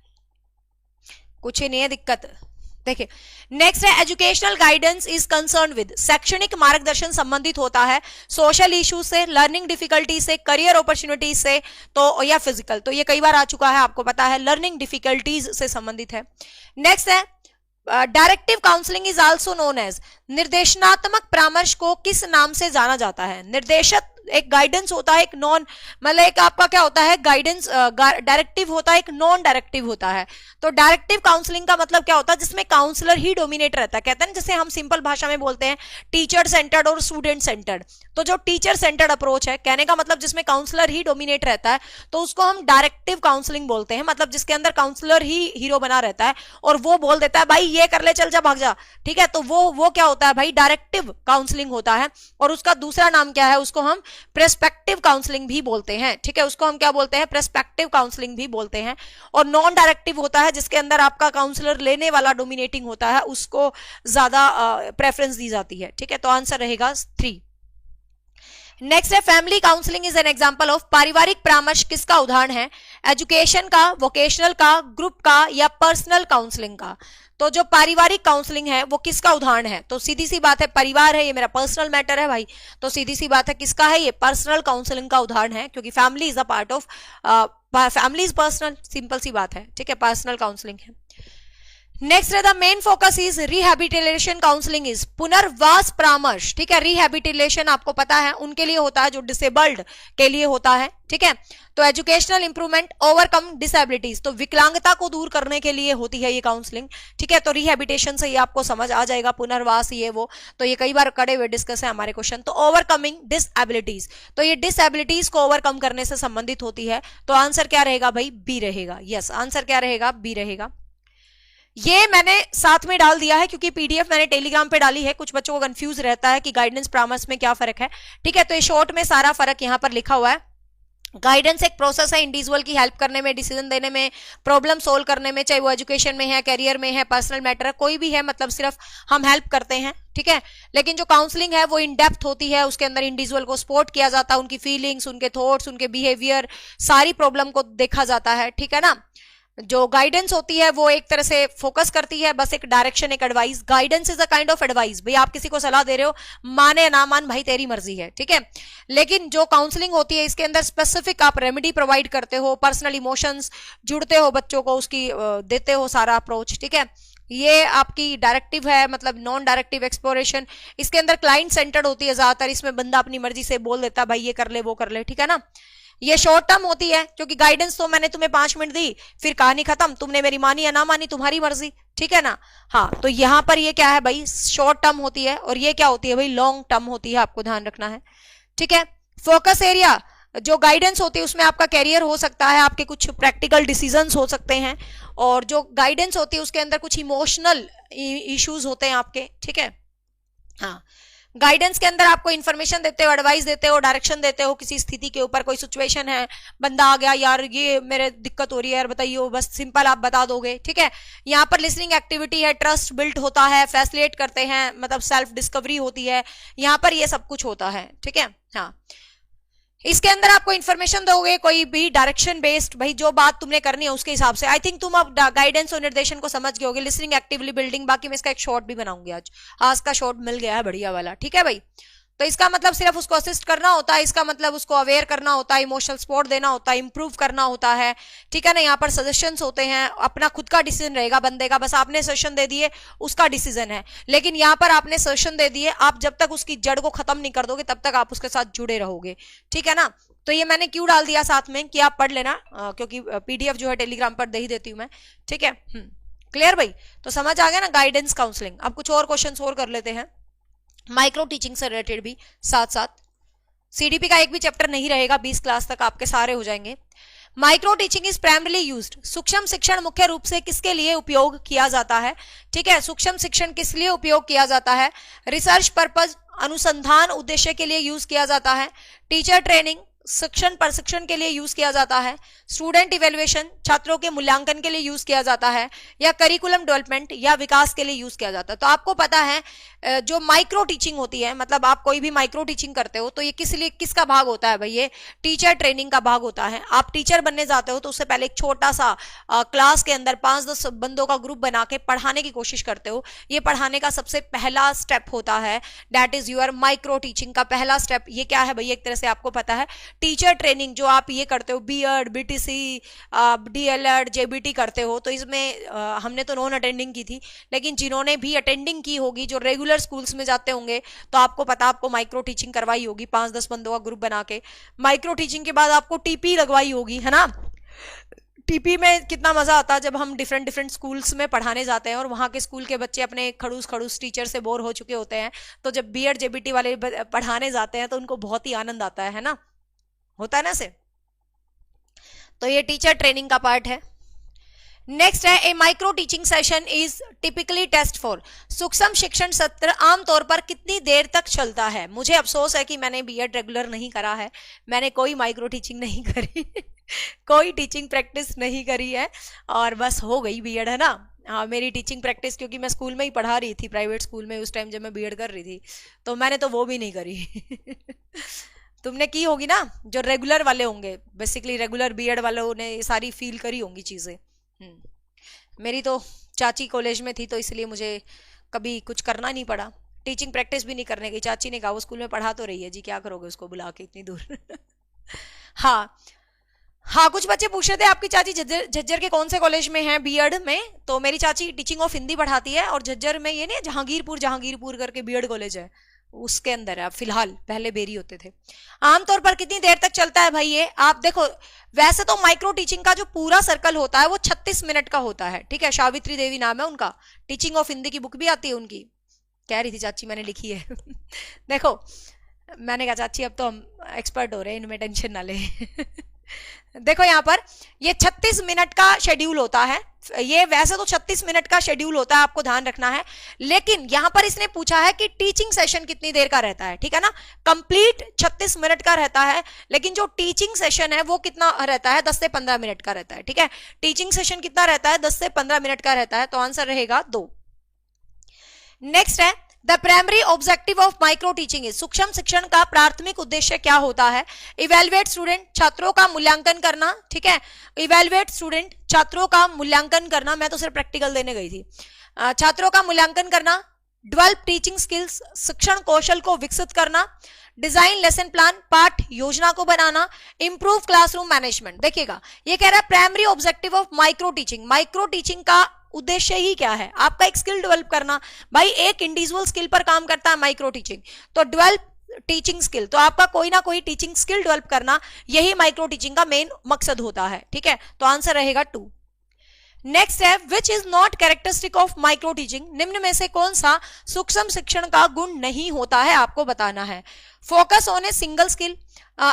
कुछ ही नहीं है दिक्कत। देखिए नेक्स्ट है educational guidance is concern with, शैक्षणिक मार्गदर्शन संबंधित होता है सोशल इश्यू से, लर्निंग डिफिकल्टी से, करियर अपॉर्चुनिटीज से, तो या फिजिकल, तो ये कई बार आ चुका है, आपको पता है, लर्निंग डिफिकल्टीज से संबंधित है। नेक्स्ट है directive counselling is also known as, निर्देशनात्मक परामर्श को किस नाम से जाना जाता है। निर्देशक एक गाइडेंस होता है, एक नॉन, मतलब एक आपका क्या होता है, गाइडेंस डायरेक्टिव होता है, एक नॉन डायरेक्टिव होता है। तो डायरेक्टिव काउंसलिंग का मतलब क्या होता है, जिसमें काउंसलर ही डोमिनेट रहता है, कहते हैं जैसे हम सिंपल भाषा में बोलते हैं टीचर सेंटर्ड और स्टूडेंट सेंटर्ड। तो जो टीचर सेंटर्ड अप्रोच है, कहने का मतलब जिसमें काउंसलर ही डोमिनेट रहता है, तो उसको हम डायरेक्टिव काउंसलिंग बोलते हैं, मतलब जिसके अंदर काउंसलर ही हीरो बना रहता है और वो बोल देता है भाई ये कर ले, चल जा, भाग जा, ठीक है। तो वो क्या होता है भाई, डायरेक्टिव काउंसलिंग होता है। और उसका दूसरा नाम क्या है, उसको हम प्रेस्पेक्टिव काउंसलिंग भी बोलते हैं, ठीक है, उसको हम क्या बोलते हैं, प्रेस्पेक्टिव काउंसलिंग भी बोलते हैं। और नॉन डायरेक्टिव होता है जिसके अंदर आपका काउंसलर लेने वाला डोमिनेटिंग होता है, उसको ज्यादा प्रेफरेंस दी जाती है, ठीक है। तो आंसर रहेगा 3। नेक्स्ट है family counselling is an example of, पारिवारिक परामर्श किसका उदाहरण है? एजुकेशन का, वोकेशनल का, ग्रुप का या पर्सनल काउंसलिंग का? तो जो पारिवारिक काउंसलिंग है वो किसका उदाहरण है? तो सीधी सी बात है परिवार है, ये मेरा पर्सनल मैटर है भाई, तो सीधी सी बात है किसका है? ये पर्सनल काउंसलिंग का उदाहरण है, क्योंकि family is a part of, family is personal, simple सी बात है, ठीक है, पर्सनल काउंसलिंग है। नेक्स्ट है the main focus is rehabilitation counselling is, पुनर्वास परामर्श, ठीक है। रिहैबिलिटेशन आपको पता है उनके लिए होता है जो डिसेबल्ड के लिए होता है, ठीक है। तो एजुकेशनल इंप्रूवमेंट, ओवरकम डिसेबिलिटीज, तो विकलांगता को दूर करने के लिए होती है ये काउंसलिंग, ठीक है। तो रिहैबिलिटेशन से ये आपको समझ आ जाएगा, पुनर्वास ये वो, तो ये कई बार कड़े हुए डिस्कस है हमारे क्वेश्चन। तो ओवरकमिंग डिसेबिलिटीज, तो ये डिसेबिलिटीज को ओवरकम करने से संबंधित होती है, तो आंसर क्या रहेगा भाई? बी रहेगा। यस, आंसर क्या रहेगा? बी रहेगा। ये मैंने साथ में डाल दिया है क्योंकि पीडीएफ मैंने टेलीग्राम पे डाली है, कुछ बच्चों को कंफ्यूज रहता है कि गाइडेंस परामर्श में क्या फर्क है, ठीक है। तो ये शॉर्ट में सारा फर्क यहां पर लिखा हुआ है। गाइडेंस एक प्रोसेस है इंडिविजुअल की हेल्प करने में, डिसीजन देने में, प्रॉब्लम सोल्व करने में, चाहे वो एजुकेशन में है, करियर में है, पर्सनल मैटर है, कोई भी है, मतलब सिर्फ हम हेल्प करते हैं, ठीक है। लेकिन जो काउंसलिंग है वो इन डेप्थ होती है, उसके अंदर इंडिविजुअल को सपोर्ट किया जाता है, उनकी फीलिंग्स, उनके थॉट्स, उनके बिहेवियर, सारी प्रॉब्लम को देखा जाता है, ठीक है ना। जो गाइडेंस होती है वो एक तरह से फोकस करती है, बस एक डायरेक्शन, एक advice. Guidance is a kind of advice, भाई आप किसी को सलाह दे रहे हो, माने ना मान भाई तेरी मर्जी है, ठीक है। लेकिन जो काउंसलिंग होती है इसके अंदर स्पेसिफिक आप रेमेडी प्रोवाइड करते हो, पर्सनल इमोशंस जुड़ते हो बच्चों को, उसकी देते हो सारा अप्रोच, ठीक है। ये आपकी डायरेक्टिव है, मतलब नॉन डायरेक्टिव एक्सप्लोरेशन। इसके अंदर क्लाइंट सेंटर्ड होती है ज्यादातर, इसमें बंदा अपनी मर्जी से बोल देता है भाई ये कर ले वो कर ले, ठीक है ना। ये शॉर्ट टर्म होती है क्योंकि गाइडेंस तो मैंने तुम्हें 5 मिनट दी, फिर कहानी खत्म, तुमने मेरी मानी या ना मानी तुम्हारी मर्जी, ठीक है ना। हाँ, तो यहां पर ये क्या है भाई? शॉर्ट टर्म होती है, और ये क्या होती है भाई? लॉन्ग टर्म होती है, आपको ध्यान रखना है, ठीक है। फोकस एरिया जो गाइडेंस होती है उसमें आपका कैरियर हो सकता है, आपके कुछ प्रैक्टिकल डिसीजंस हो सकते हैं, और जो गाइडेंस होती है उसके अंदर कुछ इमोशनल इश्यूज होते हैं आपके, ठीक है। हाँ, गाइडेंस के अंदर आपको इन्फॉर्मेशन देते हो, एडवाइस देते हो, डायरेक्शन देते हो किसी स्थिति के ऊपर। कोई सिचुएशन है, बंदा आ गया यार ये मेरे दिक्कत हो रही है यार बताइए, बस सिंपल आप बता दोगे, ठीक है। यहाँ पर लिसनिंग एक्टिविटी है, ट्रस्ट बिल्ड होता है, फैसिलिटेट करते हैं, मतलब सेल्फ डिस्कवरी होती है, यहाँ पर ये सब कुछ होता है, ठीक है। हाँ, इसके अंदर आपको इन्फॉर्मेशन दोगे, कोई भी डायरेक्शन बेस्ड, भाई जो बात तुमने करनी है उसके हिसाब से। आई थिंक तुम अब गाइडेंस और निर्देशन को समझ गए होगे। लिसनिंग एक्टिवली बिल्डिंग, बाकी मैं इसका एक शॉर्ट भी बनाऊंगी आज का शॉर्ट मिल गया है बढ़िया वाला, ठीक है भाई। तो इसका मतलब सिर्फ उसको असिस्ट करना होता है, इसका मतलब उसको अवेयर करना होता है, इमोशनल सपोर्ट देना होता है, इंप्रूव करना होता है, ठीक है ना। यहाँ पर सजेशंस होते हैं, अपना खुद का डिसीजन रहेगा बंदे का, बस आपने सजेशन दे दिए उसका डिसीजन है, लेकिन यहाँ पर आपने सजेशन दे दिए, आप जब तक उसकी जड़ को खत्म नहीं कर दोगे तब तक आप उसके साथ जुड़े रहोगे, ठीक है ना। तो ये मैंने क्यों डाल दिया साथ में कि आप पढ़ लेना, क्योंकि पीडीएफ जो है टेलीग्राम पर दे ही देती हूं मैं, ठीक है। क्लियर भाई? तो समझ आ गया ना गाइडेंस काउंसलिंग। अब कुछ और क्वेश्चंस और कर लेते हैं, माइक्रो टीचिंग से रिलेटेड भी साथ साथ। सीडीपी का एक भी चैप्टर नहीं रहेगा, 20 क्लास तक आपके सारे हो जाएंगे। Micro teaching is primarily used, सूक्ष्म शिक्षण मुख्य रूप से किसके लिए उपयोग किया जाता है, ठीक है। सूक्ष्म शिक्षण किस लिए उपयोग किया जाता है? रिसर्च पर्पज, अनुसंधान उद्देश्य के लिए यूज किया जाता है, टीचर ट्रेनिंग, शिक्षण प्रशिक्षण के लिए यूज किया जाता है, स्टूडेंट इवेल्युएशन, छात्रों के मूल्यांकन के लिए यूज किया जाता है, या करिकुलम डेवलपमेंट या विकास के लिए यूज किया जाता है। तो आपको पता है जो माइक्रो टीचिंग होती है, मतलब आप कोई भी माइक्रो टीचिंग करते हो तो ये किस लिए, किसका भाग होता है भाई? ये टीचर ट्रेनिंग का भाग होता है। आप टीचर बनने जाते हो तो उससे पहले एक छोटा सा क्लास के अंदर 5-10 बंदों का ग्रुप बना के पढ़ाने की कोशिश करते हो। ये पढ़ाने का सबसे पहला स्टेप होता है, that is your micro teaching का पहला स्टेप। ये क्या है भाई? एक तरह से आपको पता है टीचर ट्रेनिंग जो आप ये करते हो, बीएड, बीटीसी, डीएलएड, जेबीटी करते हो, तो इसमें हमने तो नॉन अटेंडिंग की थी, लेकिन जिन्होंने भी अटेंडिंग की होगी, जो रेगुलर स्कूल्स में जाते होंगे, तो आपको पता, आपको माइक्रो टीचिंग करवाई होगी 5-10 बंदों का ग्रुप बना के। माइक्रो टीचिंग के बाद आपको टीपी लगवाई होगी, है ना। टीपी में कितना मजा आता है जब हम डिफरेंट डिफरेंट स्कूल्स में पढ़ाने जाते हैं और वहां के स्कूल के बच्चे अपने खड़ूस खड़ूस टीचर से बोर हो चुके होते हैं, तो जब बीएड जेबीटी वाले पढ़ाने जाते हैं तो उनको बहुत ही आनंद आता है ना, होता है ना से। तो ये टीचर ट्रेनिंग का पार्ट है। नेक्स्ट है a micro teaching session is typically test for, सूक्ष्म शिक्षण सत्र आमतौर पर कितनी देर तक चलता है? मुझे अफसोस है कि मैंने बीएड रेगुलर नहीं करा है, मैंने कोई माइक्रो टीचिंग नहीं करी कोई टीचिंग प्रैक्टिस नहीं करी है, और बस हो गई बीएड, है ना। हाँ, मेरी टीचिंग प्रैक्टिस, क्योंकि मैं स्कूल में ही पढ़ा रही थी, प्राइवेट स्कूल में, उस टाइम जब मैं बीएड कर रही थी, तो मैंने तो वो भी नहीं करी तुमने की होगी ना, जो रेगुलर वाले होंगे, बेसिकली रेगुलर बीएड वालों ने ये सारी फील करी होंगी चीजें। मेरी तो चाची कॉलेज में थी तो इसलिए मुझे कभी कुछ करना नहीं पड़ा, टीचिंग प्रैक्टिस भी नहीं करने गई। चाची ने कहा वो स्कूल में पढ़ा तो रही है जी, क्या करोगे उसको बुला के इतनी दूर। हाँ हाँ, कुछ बच्चे पूछ रहे थे आपकी चाची झज्जर के कौन से कॉलेज में है बीएड में। तो मेरी चाची टीचिंग ऑफ हिंदी पढ़ाती है, और झज्जर में ये नहीं जहांगीरपुर करके बीएड कॉलेज है, उसके अंदर है। अब फिलहाल, पहले बेरी होते थे। आमतौर पर कितनी देर तक चलता है भाई ये, आप देखो। वैसे तो माइक्रो टीचिंग का जो पूरा सर्कल होता है वो 36 मिनट का होता है, ठीक है। सावित्री देवी नाम है उनका, टीचिंग ऑफ हिंदी की बुक भी आती है उनकी, कह रही थी चाची मैंने लिखी है। देखो, मैंने कहा चाची अब तो हम एक्सपर्ट हो रहे हैं, इनमें टेंशन ना ले। देखो यहाँ पर ये 36 मिनट का शेड्यूल होता है। ये वैसे तो 36 मिनट का शेड्यूल होता है, आपको ध्यान रखना है। लेकिन यहां पर इसने पूछा है कि टीचिंग सेशन कितनी देर का रहता है, ठीक है ना। कंप्लीट 36 मिनट का रहता है, लेकिन जो टीचिंग सेशन है वो कितना रहता है, 10 से 15 मिनट का रहता है, ठीक है। टीचिंग सेशन कितना रहता है, 10 से 15 मिनट का रहता है। तो आंसर रहेगा 2। नेक्स्ट है, the primary objective of micro teaching is, सूक्ष्म शिक्षण का प्राथमिक उद्देश्य क्या होता है। इवेलुएट स्टूडेंट, छात्रों का मूल्यांकन करना, ठीक है। इवेलुएट स्टूडेंट, छात्रों का मूल्यांकन करना, मैं तो सिर्फ प्रैक्टिकल देने गई थी। छात्रों का मूल्यांकन करना। डेवलप टीचिंग स्किल्स, शिक्षण कौशल को विकसित करना। डिजाइन लेसन प्लान, पाठ योजना को बनाना। Improve classroom management. देखिएगा, ये कह रहा है primary objective of micro teaching. Micro teaching का उद्देश्य ही क्या है, आपका एक स्किल डेवलप करना। भाई एक इंडिविजुअल स्किल पर काम करता है माइक्रो टीचिंग, तो डेवलप टीचिंग स्किल, तो आपका कोई ना कोई टीचिंग स्किल डेवलप करना, यही माइक्रो टीचिंग का मेन मकसद होता है, ठीक है। तो आंसर रहेगा 2। नेक्स्ट है, which is not characteristic of micro teaching, निम्न में से कौन सा सूक्ष्म शिक्षण का गुण नहीं होता है, आपको बताना है। Focus on a single skill,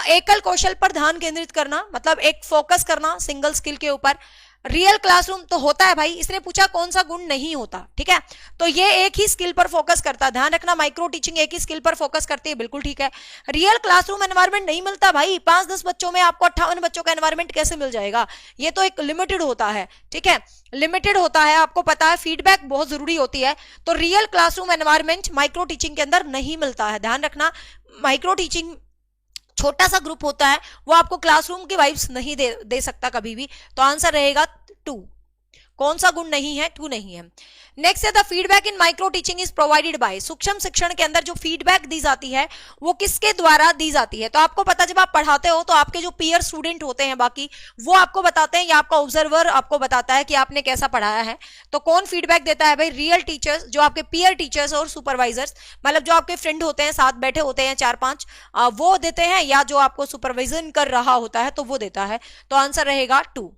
एकल कौशल पर ध्यान केंद्रित करना, मतलब एक फोकस करना सिंगल स्किल के ऊपर। रियल क्लासरूम तो होता है भाई, इसने पूछा कौन सा गुण नहीं होता, ठीक है। तो ये एक ही स्किल पर फोकस करता है, ध्यान रखना, माइक्रो टीचिंग एक ही स्किल पर फोकस करती है, बिल्कुल ठीक है। रियल क्लासरूम एनवायरनमेंट नहीं मिलता भाई, 5-10 बच्चों में आपको 58 बच्चों का एनवायरनमेंट कैसे मिल जाएगा, ये तो एक लिमिटेड होता है, ठीक है, लिमिटेड होता है, आपको पता है। फीडबैक बहुत जरूरी होती है, तो real classroom environment micro teaching के अंदर नहीं मिलता है, ध्यान रखना। माइक्रो टीचिंग छोटा सा ग्रुप होता है, वो आपको क्लासरूम की वाइब्स नहीं दे सकता कभी भी। तो आंसर रहेगा 2। कौन सा गुण नहीं है, 2 नहीं है। नेक्स्ट है, the feedback in micro teaching is provided by, सूक्ष्म शिक्षण के अंदर जो फीडबैक दी जाती है वो किसके द्वारा दी जाती है। तो आपको पता, जब आप पढ़ाते हो तो आपके जो पीयर स्टूडेंट होते हैं बाकी, वो आपको बताते हैं, या आपका ऑब्जर्वर आपको बताता है कि आपने कैसा पढ़ाया है। तो कौन फीडबैक देता है भाई, रियल टीचर्स, जो आपके पीयर टीचर्स और सुपरवाइजर्स, मतलब जो आपके फ्रेंड होते हैं, साथ बैठे होते हैं 4-5, वो देते हैं, या जो आपको सुपरविजन कर रहा होता है तो वो देता है। तो आंसर रहेगा 2।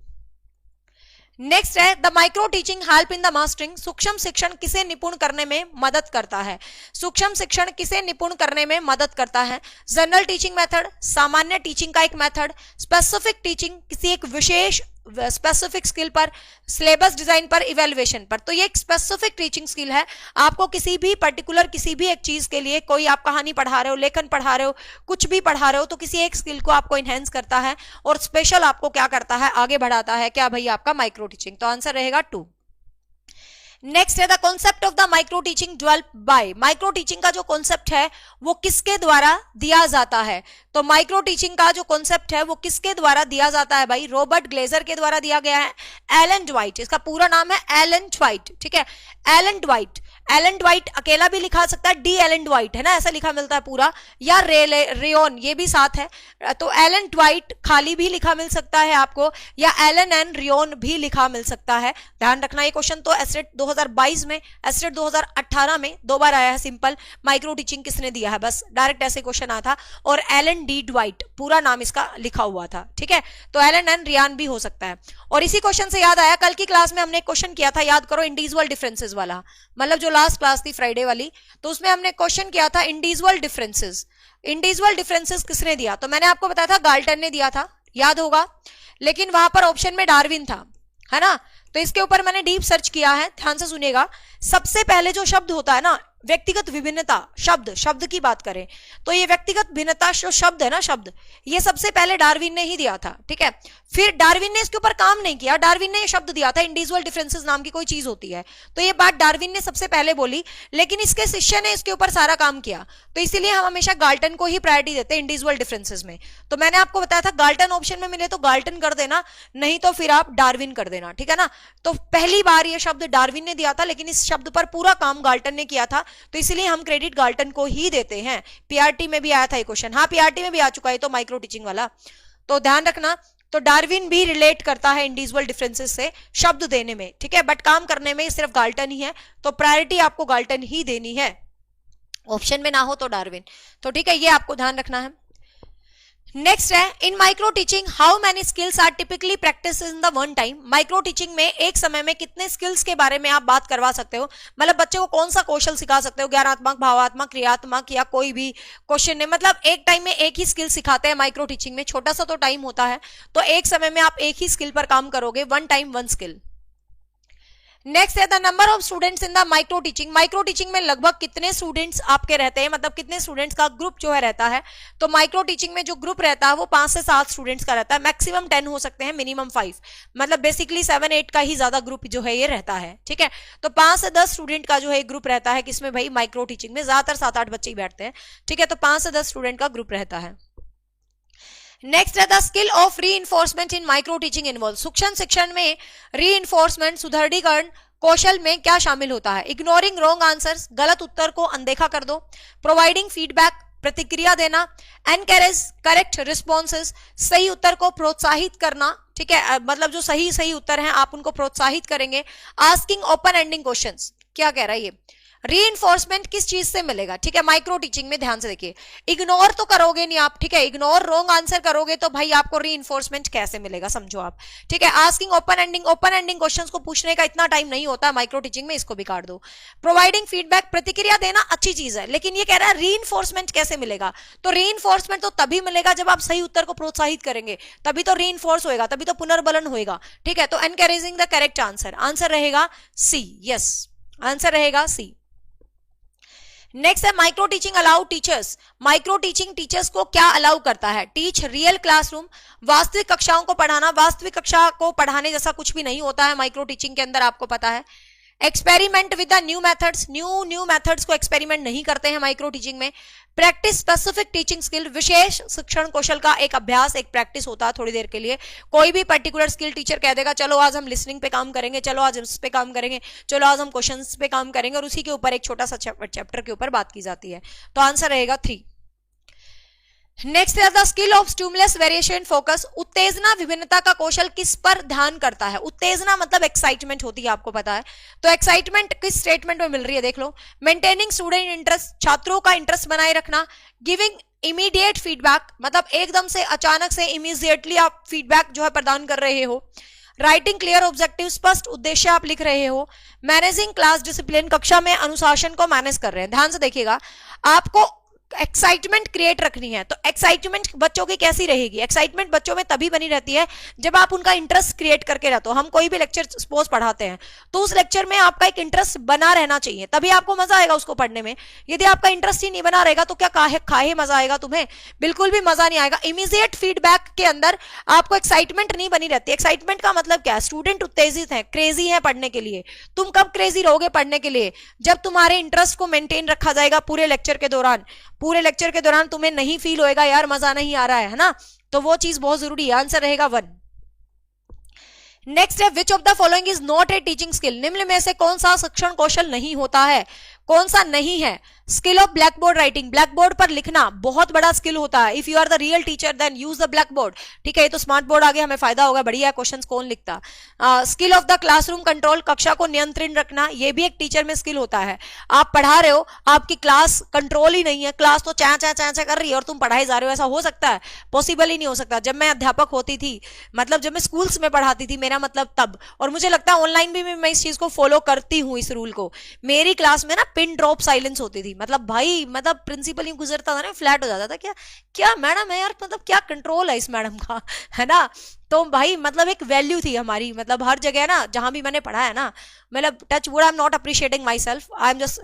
नेक्स्ट है, the micro teaching help in the mastering, सूक्ष्म शिक्षण किसे निपुण करने में मदद करता है। सूक्ष्म शिक्षण किसे निपुण करने में मदद करता है। जनरल टीचिंग मेथड, सामान्य टीचिंग का एक मेथड, स्पेसिफिक टीचिंग किसी एक विशेष स्पेसिफिक स्किल पर, सिलेबस डिजाइन पर, इवेल्युएशन पर। तो ये एक स्पेसिफिक टीचिंग स्किल है, आपको किसी भी पर्टिकुलर किसी भी एक चीज के लिए, कोई आप कहानी पढ़ा रहे हो, लेखन पढ़ा रहे हो, कुछ भी पढ़ा रहे हो, तो किसी एक स्किल को आपको इनहेंस करता है और स्पेशल आपको क्या करता है, आगे बढ़ाता है, क्या भाई, आपका माइक्रो टीचिंग। तो आंसर रहेगा 2। नेक्स्ट है, the concept of the micro teaching develop by, micro teaching का जो कॉन्सेप्ट है वो किसके द्वारा दिया जाता है। तो माइक्रो टीचिंग का जो कॉन्सेप्ट है वो किसके द्वारा दिया जाता है भाई, रॉबर्ट ग्लेजर के द्वारा दिया गया है। एलन ड्वाइट, इसका पूरा नाम है एलन ड्वाइट, ठीक है, एलन ड्वाइट। एलन ड्वाइट अकेला भी लिखा सकता है, डी एलन ड्वाइट है ना, ऐसा लिखा मिलता है पूरा, या रेयोन, ये भी साथ है। तो एलन ड्वाइट खाली भी लिखा मिल सकता है आपको, या एलन एंड रियोन भी लिखा मिल सकता है। ध्यान रखना, ये क्वेश्चन तो एसरेट 2022 में, एसरेट 2018 में 2 बार आया है। सिंपल माइक्रो टीचिंग किसने दिया है, बस डायरेक्ट ऐसे क्वेश्चन आया था, और एलन डी ड्वाइट पूरा नाम इसका लिखा हुआ था, ठीक है। तो एलन एंड रियान भी हो सकता है। और इसी क्वेश्चन से याद आया, कल की क्लास में हमने एक क्वेश्चन किया था, याद करो, इंडिविजुअल डिफरेंसेस वाला, मतलब जो लास्ट क्लास थी फ्राइडे वाली, तो उसमें हमने क्वेश्चन किया था इंडिविजुअल डिफरेंसेस। इंडिविजुअल डिफरेंसेस किसने दिया, तो मैंने आपको बताया था गाल्टन ने दिया था, याद होगा। लेकिन वहां पर ऑप्शन में डार्विन था, है ना। तो इसके ऊपर मैंने डीप सर्च किया है, ध्यान से सुनिएगा। सबसे पहले जो शब्द होता है ना व्यक्तिगत विभिन्नता, शब्द की बात करें तो ये व्यक्तिगत भिन्नता जो शब्द है ना, शब्द, ये सबसे पहले डार्विन ने ही दिया था, ठीक है। फिर डार्विन ने इसके ऊपर काम नहीं किया, डार्विन ने ये शब्द दिया था, इंडिविजुअल डिफरेंसेस नाम की कोई चीज होती है, तो ये बात डार्विन ने सबसे पहले बोली, लेकिन इसके शिष्य ने इसके ऊपर सारा काम किया, तो इसीलिए हम हमेशा गाल्टन को ही प्रायोरिटी देते हैं इंडिविजुअल डिफरेंसेस में। तो मैंने आपको बताया था गाल्टन ऑप्शन में मिले तो गाल्टन कर देना, नहीं तो फिर आप डार्विन कर देना, ठीक है ना। तो पहली बार ये शब्द डार्विन ने दिया था, लेकिन इस शब्द पर पूरा काम गाल्टन ने किया था, तो इसलिए हम क्रेडिट गाल्टन को ही देते हैं। पीआरटी में भी आया था ये क्वेश्चन, हाँ पीआरटी में भी आ चुका है तो माइक्रो टीचिंग वाला, तो ध्यान रखना। तो डार्विन भी रिलेट करता है इंडिविजुअल डिफरेंसेस से शब्द देने में, ठीक है, बट काम करने में सिर्फ गाल्टन ही है, तो प्रायोरिटी आपको गाल्टन ही देनी है, ऑप्शन में ना हो तो डार्विन। तो ठीक है, ये आपको ध्यान रखना है। नेक्स्ट है, in micro teaching how many skills are typically practice in the one time. Micro teaching में एक समय में कितने स्किल्स के बारे में आप बात करवा सकते हो, मतलब बच्चे को कौन सा कौशल सिखा सकते हो, ज्ञानात्मक, भावात्मक, क्रियात्मक या कोई भी क्वेश्चन है, मतलब एक टाइम में एक ही स्किल सिखाते हैं माइक्रो टीचिंग में, छोटा सा तो टाइम होता है, तो एक समय में आप एक ही स्किल पर काम करोगे, one time one skill. Next है the number of students in the micro teaching. Micro teaching में लगभग कितने स्टूडेंट्स आपके रहते हैं, मतलब कितने स्टूडेंट्स का ग्रुप जो है रहता है, तो माइक्रो टीचिंग में जो ग्रुप रहता है वो 5 से 7 स्टूडेंट्स का रहता है, मैक्सिमम 10 हो सकते हैं, मिनिमम 5, मतलब बेसिकली 7-8 का ही ज्यादा ग्रुप जो है ये रहता है, ठीक है। तो 5 से 10 स्टूडेंट का जो है ग्रुप रहता है, किसमें भाई, माइक्रो टीचिंग में, ज्यादातर 7-8 बच्चे ही बैठते हैं, ठीक है, तो 5 से 10 स्टूडेंट का ग्रुप रहता है। नेक्स्ट है the skill of reinforcement in micro teaching involve. सूक्ष्म शिक्षण में रीइंफोर्समेंट, सुदृढ़ीकरण कौशल में क्या शामिल होता है। इग्नोरिंग रॉन्ग आंसर्स, गलत उत्तर को अनदेखा कर दो, प्रोवाइडिंग फीडबैक, प्रतिक्रिया देना, एनकरेज करेक्ट रिस्पॉन्सेस, सही उत्तर को प्रोत्साहित करना, ठीक है, मतलब जो सही सही उत्तर हैं आप उनको प्रोत्साहित करेंगे, आस्किंग ओपन एंडिंग क्वेश्चंस। क्या कह रहा है ये, रीइंफोर्समेंट किस चीज से मिलेगा, ठीक है, माइक्रो टीचिंग में, ध्यान से देखिए, इग्नोर तो करोगे नहीं आप, ठीक है, इग्नोर रॉन्ग आंसर करोगे तो भाई आपको रीइंफोर्समेंट कैसे मिलेगा, समझो आप, ठीक है। आस्किंग ओपन एंडिंग क्वेश्चंस को पूछने का इतना टाइम नहीं होता है माइक्रो टीचिंग में, इसको भी काट दो। प्रोवाइडिंग फीडबैक, प्रतिक्रिया देना अच्छी चीज है, लेकिन ये कह रहा है रीइंफोर्समेंट कैसे मिलेगा, तो रीइंफोर्समेंट तो तभी मिलेगा जब आप सही उत्तर को प्रोत्साहित करेंगे, तभी तो रीइंफोर्स होएगा, तभी तो पुनर्बलन होएगा, ठीक है। तो encouraging the correct answer, answer रहेगा सी, यस, आंसर रहेगा सी। नेक्स्ट है micro teaching allow teachers. Micro teaching teachers को क्या अलाउ करता है, टीच रियल क्लासरूम, वास्तविक कक्षाओं को पढ़ाना, वास्तविक कक्षा को पढ़ाने जैसा कुछ भी नहीं होता है माइक्रो टीचिंग के अंदर, आपको पता है। Experiment with the new methods, new methods को एक्सपेरिमेंट नहीं करते हैं माइक्रो टीचिंग में। प्रैक्टिस स्पेसिफिक टीचिंग स्किल, विशेष शिक्षण कौशल का एक अभ्यास, एक प्रैक्टिस होता है थोड़ी देर के लिए। कोई भी पर्टिकुलर स्किल टीचर कह देगा चलो आज हम लिसनिंग पे काम करेंगे, चलो आज इस पे काम करेंगे, चलो आज हम क्वेश्चंस पे काम करेंगे, और उसी के ऊपर एक छोटा सा चैप्टर के ऊपर बात की जाती है, तो आंसर रहेगा 3। नेक्स्ट है the skill of stimulus variation focus. उत्तेजना विभिन्नता का कौशल किस पर ध्यान करता है। उत्तेजना मतलब एक्साइटमेंट होती है, आपको पता है, तो एक्साइटमेंट किस स्टेटमेंट में मिल रही है, देख लो। मेंटेनिंग स्टूडेंट इंटरेस्ट, छात्रों का इंटरेस्ट बनाए रखना। गिविंग इमीडिएट फीडबैक, मतलब एकदम से अचानक से इमीडिएटली आप फीडबैक जो है प्रदान कर रहे हो। राइटिंग क्लियर ऑब्जेक्टिव, स्पष्ट उद्देश्य आप लिख रहे हो। मैनेजिंग क्लास डिसिप्लिन, कक्षा में अनुशासन को मैनेज कर रहे हैं। ध्यान से देखिएगा, आपको एक्साइटमेंट क्रिएट रखनी है, तो एक्साइटमेंट बच्चों की कैसी रहेगी, एक्साइटमेंट बच्चों में तभी बनी रहती है जब आप उनका इंटरेस्ट क्रिएट करके रहते हो। हम कोई भी लेक्चर सपोज पढ़ाते हैं तो उस लेक्चर में आपका एक इंटरेस्ट बना रहना चाहिए, तभी आपको मजा आएगा उसको पढ़ने में। यदि आपका इंटरेस्ट ही नहीं बना रहेगा तो क्या खाए मजा आएगा तुम्हें, बिल्कुल भी मजा नहीं आएगा। इमीडिएट फीडबैक के अंदर आपको एक्साइटमेंट नहीं बनी रहती। एक्साइटमेंट का मतलब क्या है, स्टूडेंट उत्तेजित है, क्रेजी है पढ़ने के लिए। तुम कब क्रेजी रहोगे पढ़ने के लिए, जब तुम्हारे इंटरेस्ट को मेंटेन रखा जाएगा पूरे लेक्चर के दौरान। पूरे लेक्चर के दौरान तुम्हें नहीं फील होएगा यार मजा नहीं आ रहा है ना, तो वो चीज बहुत जरूरी है। आंसर रहेगा 1। नेक्स्ट है which of the following is not a teaching skill. निम्न में से कौन सा शिक्षण कौशल नहीं होता है, कौन सा नहीं है। Skill of blackboard writing, blackboard पर लिखना बहुत बड़ा स्किल होता है। If you are the real teacher then use the blackboard, ठीक है, ये तो स्मार्ट बोर्ड आगे हमें फायदा होगा, बढ़िया क्वेश्चंस कौन लिखता। Skill of the classroom control, कक्षा को नियंत्रण रखना, ये भी एक टीचर में स्किल होता है। आप पढ़ा रहे हो, आपकी क्लास कंट्रोल ही नहीं है, क्लास तो चा चा चा चा कर रही है और तुम पढ़ाए जा रहे हो, ऐसा हो सकता है? पॉसिबल ही नहीं हो सकता। जब मैं अध्यापक होती थी, मतलब जब मैं स्कूल्स में पढ़ाती थी, मेरा मतलब तब, और मुझे लगता है ऑनलाइन भी मैं इस चीज को फॉलो करती हूँ, इस रूल को। मेरी क्लास में ना पिन ड्रॉप साइलेंस होती थी, मतलब भाई मतलब प्रिंसिपल ही गुजरता था ना, फ्लैट हो जाता था, क्या क्या मैडम है यार, मतलब क्या कंट्रोल है इस मैडम का, है ना। तो भाई मतलब एक वैल्यू थी हमारी, मतलब हर जगह ना जहां भी मैंने पढ़ा है ना, मतलब touch wood, I am not appreciating myself, I am just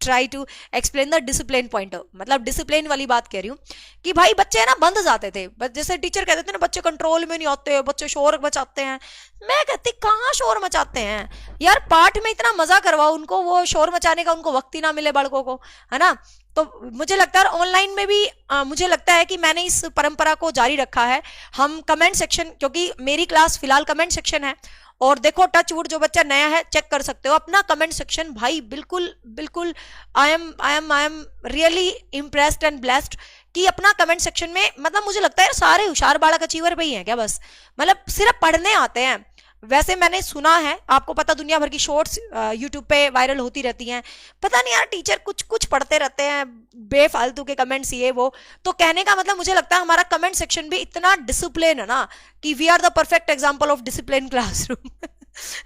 try to explain the discipline point, मतलब डिसिप्लिन वाली बात कह रही हूँ कि भाई बच्चे ना बंद जाते थे, जैसे टीचर कहते थे ना बच्चे कंट्रोल में नहीं आते, बच्चे शोर मचाते हैं। मैं कहती कहाँ शोर मचाते हैं यार, पाठ में इतना मजा करवाओ उनको, वो शोर मचाने का उनको वक्त ही ना मिले बड़कों को, है ना। तो मुझे लगता है ऑनलाइन में भी मुझे लगता है कि मैंने इस परंपरा को जारी रखा है। हम कमेंट सेक्शन, क्योंकि मेरी क्लास फिलहाल कमेंट सेक्शन है, और देखो टच वुड जो बच्चा नया है चेक कर सकते हो अपना कमेंट सेक्शन, भाई बिल्कुल बिल्कुल I am really impressed and blessed कि अपना कमेंट सेक्शन में, मतलब मुझे लगता है सारे होशियार बालक अचीवर भाई हैं क्या, बस मतलब सिर्फ पढ़ने आते हैं। वैसे मैंने सुना है, आपको पता दुनिया भर की शॉर्ट्स यूट्यूब पे वायरल होती रहती हैं, पता नहीं यार टीचर कुछ कुछ पढ़ते रहते हैं बेफालतू के कमेंट्स ये वो। तो कहने का मतलब मुझे लगता है हमारा कमेंट सेक्शन भी इतना डिसिप्लिन है ना कि we are the perfect example of discipline classroom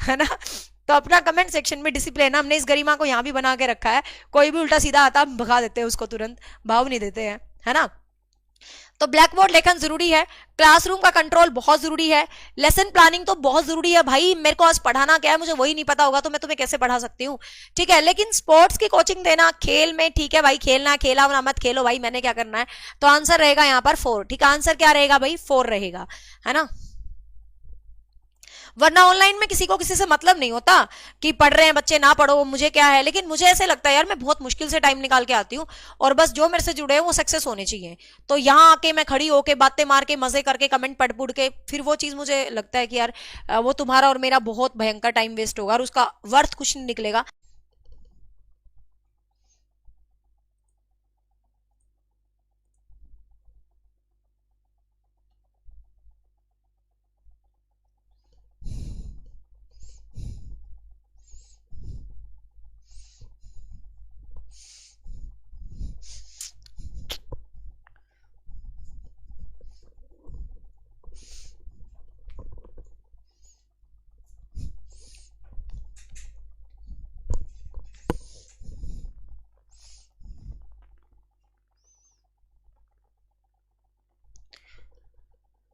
है ना। तो अपना कमेंट सेक्शन में डिसिप्लिन, हमने इस गरिमा को यहाँ भी बना के रखा है, कोई भी उल्टा सीधा आता हम भगा देते हैं उसको, तुरंत भाव नहीं देते हैं, है ना। तो ब्लैक बोर्ड लेखन जरूरी है, क्लासरूम का कंट्रोल बहुत जरूरी है, लेसन प्लानिंग तो बहुत जरूरी है। भाई मेरे को आज पढ़ाना क्या है मुझे वही नहीं पता होगा तो मैं तुम्हें कैसे पढ़ा सकती हूँ, ठीक है। लेकिन स्पोर्ट्स की कोचिंग देना, खेल में ठीक है भाई, खेलना है, खेला वरना मत खेलो भाई, मैंने क्या करना है। तो आंसर रहेगा यहाँ पर 4, ठीक है। आंसर क्या रहेगा भाई, 4 रहेगा, है ना। वरना ऑनलाइन में किसी को किसी से मतलब नहीं होता कि पढ़ रहे हैं बच्चे ना पढ़ो मुझे क्या है। लेकिन मुझे ऐसे लगता है यार मैं बहुत मुश्किल से टाइम निकाल के आती हूँ और बस जो मेरे से जुड़े हैं वो सक्सेस होने चाहिए। तो यहाँ आके मैं खड़ी होके बातें मार के मजे करके कमेंट पढ़ पुढ़ के फिर वो चीज मुझे लगता है कि यार वो तुम्हारा और मेरा बहुत भयंकर टाइम वेस्ट होगा और उसका वर्थ कुछ नहीं निकलेगा।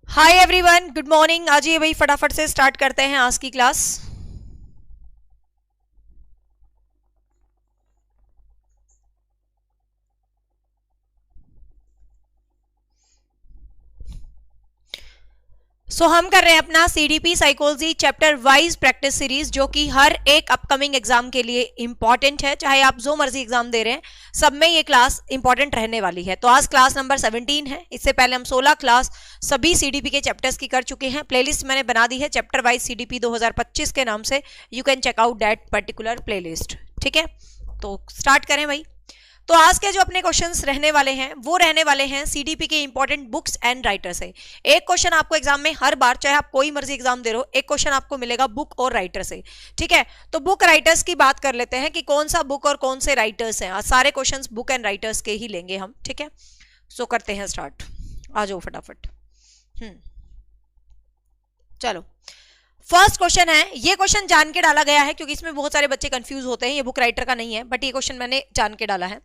Hi everyone, good morning. आज ये भाई फटाफट से स्टार्ट करते हैं आज की क्लास। हम कर रहे हैं अपना CDP psychology chapter wise practice series, जो कि हर एक अपकमिंग एग्जाम के लिए इंपॉर्टेंट है, चाहे आप जो मर्जी एग्जाम दे रहे हैं सब में ये क्लास इंपॉर्टेंट रहने वाली है। तो आज क्लास नंबर 17 है। इससे पहले हम 16 क्लास सभी सीडीपी के चैप्टर्स की कर चुके हैं। प्लेलिस्ट मैंने बना दी है चैप्टर वाइज सीडीपी 2025 के नाम से, you can check out that particular playlist, ठीक है। तो स्टार्ट करें भाई। तो आज के जो अपने क्वेश्चंस रहने वाले हैं वो रहने वाले हैं सीडीपी के इंपॉर्टेंट बुक्स एंड राइटर से। एक क्वेश्चन आपको एग्जाम में हर बार, चाहे आप कोई मर्जी एग्जाम दे रहे हो, एक क्वेश्चन आपको मिलेगा बुक और राइटर से, ठीक है। तो बुक राइटर्स की बात कर लेते हैं कि कौन सा बुक और कौन से राइटर्स हैं। आज सारे क्वेश्चंस बुक एंड राइटर्स के ही लेंगे हम, ठीक है। सो करते हैं स्टार्ट, आ जाओ फटाफट। चलो फर्स्ट क्वेश्चन है, ये क्वेश्चन जान के डाला गया है क्योंकि इसमें बहुत सारे बच्चे कंफ्यूज होते हैं, ये बुक राइटर का नहीं है बट ये क्वेश्चन मैंने जान के डाला है।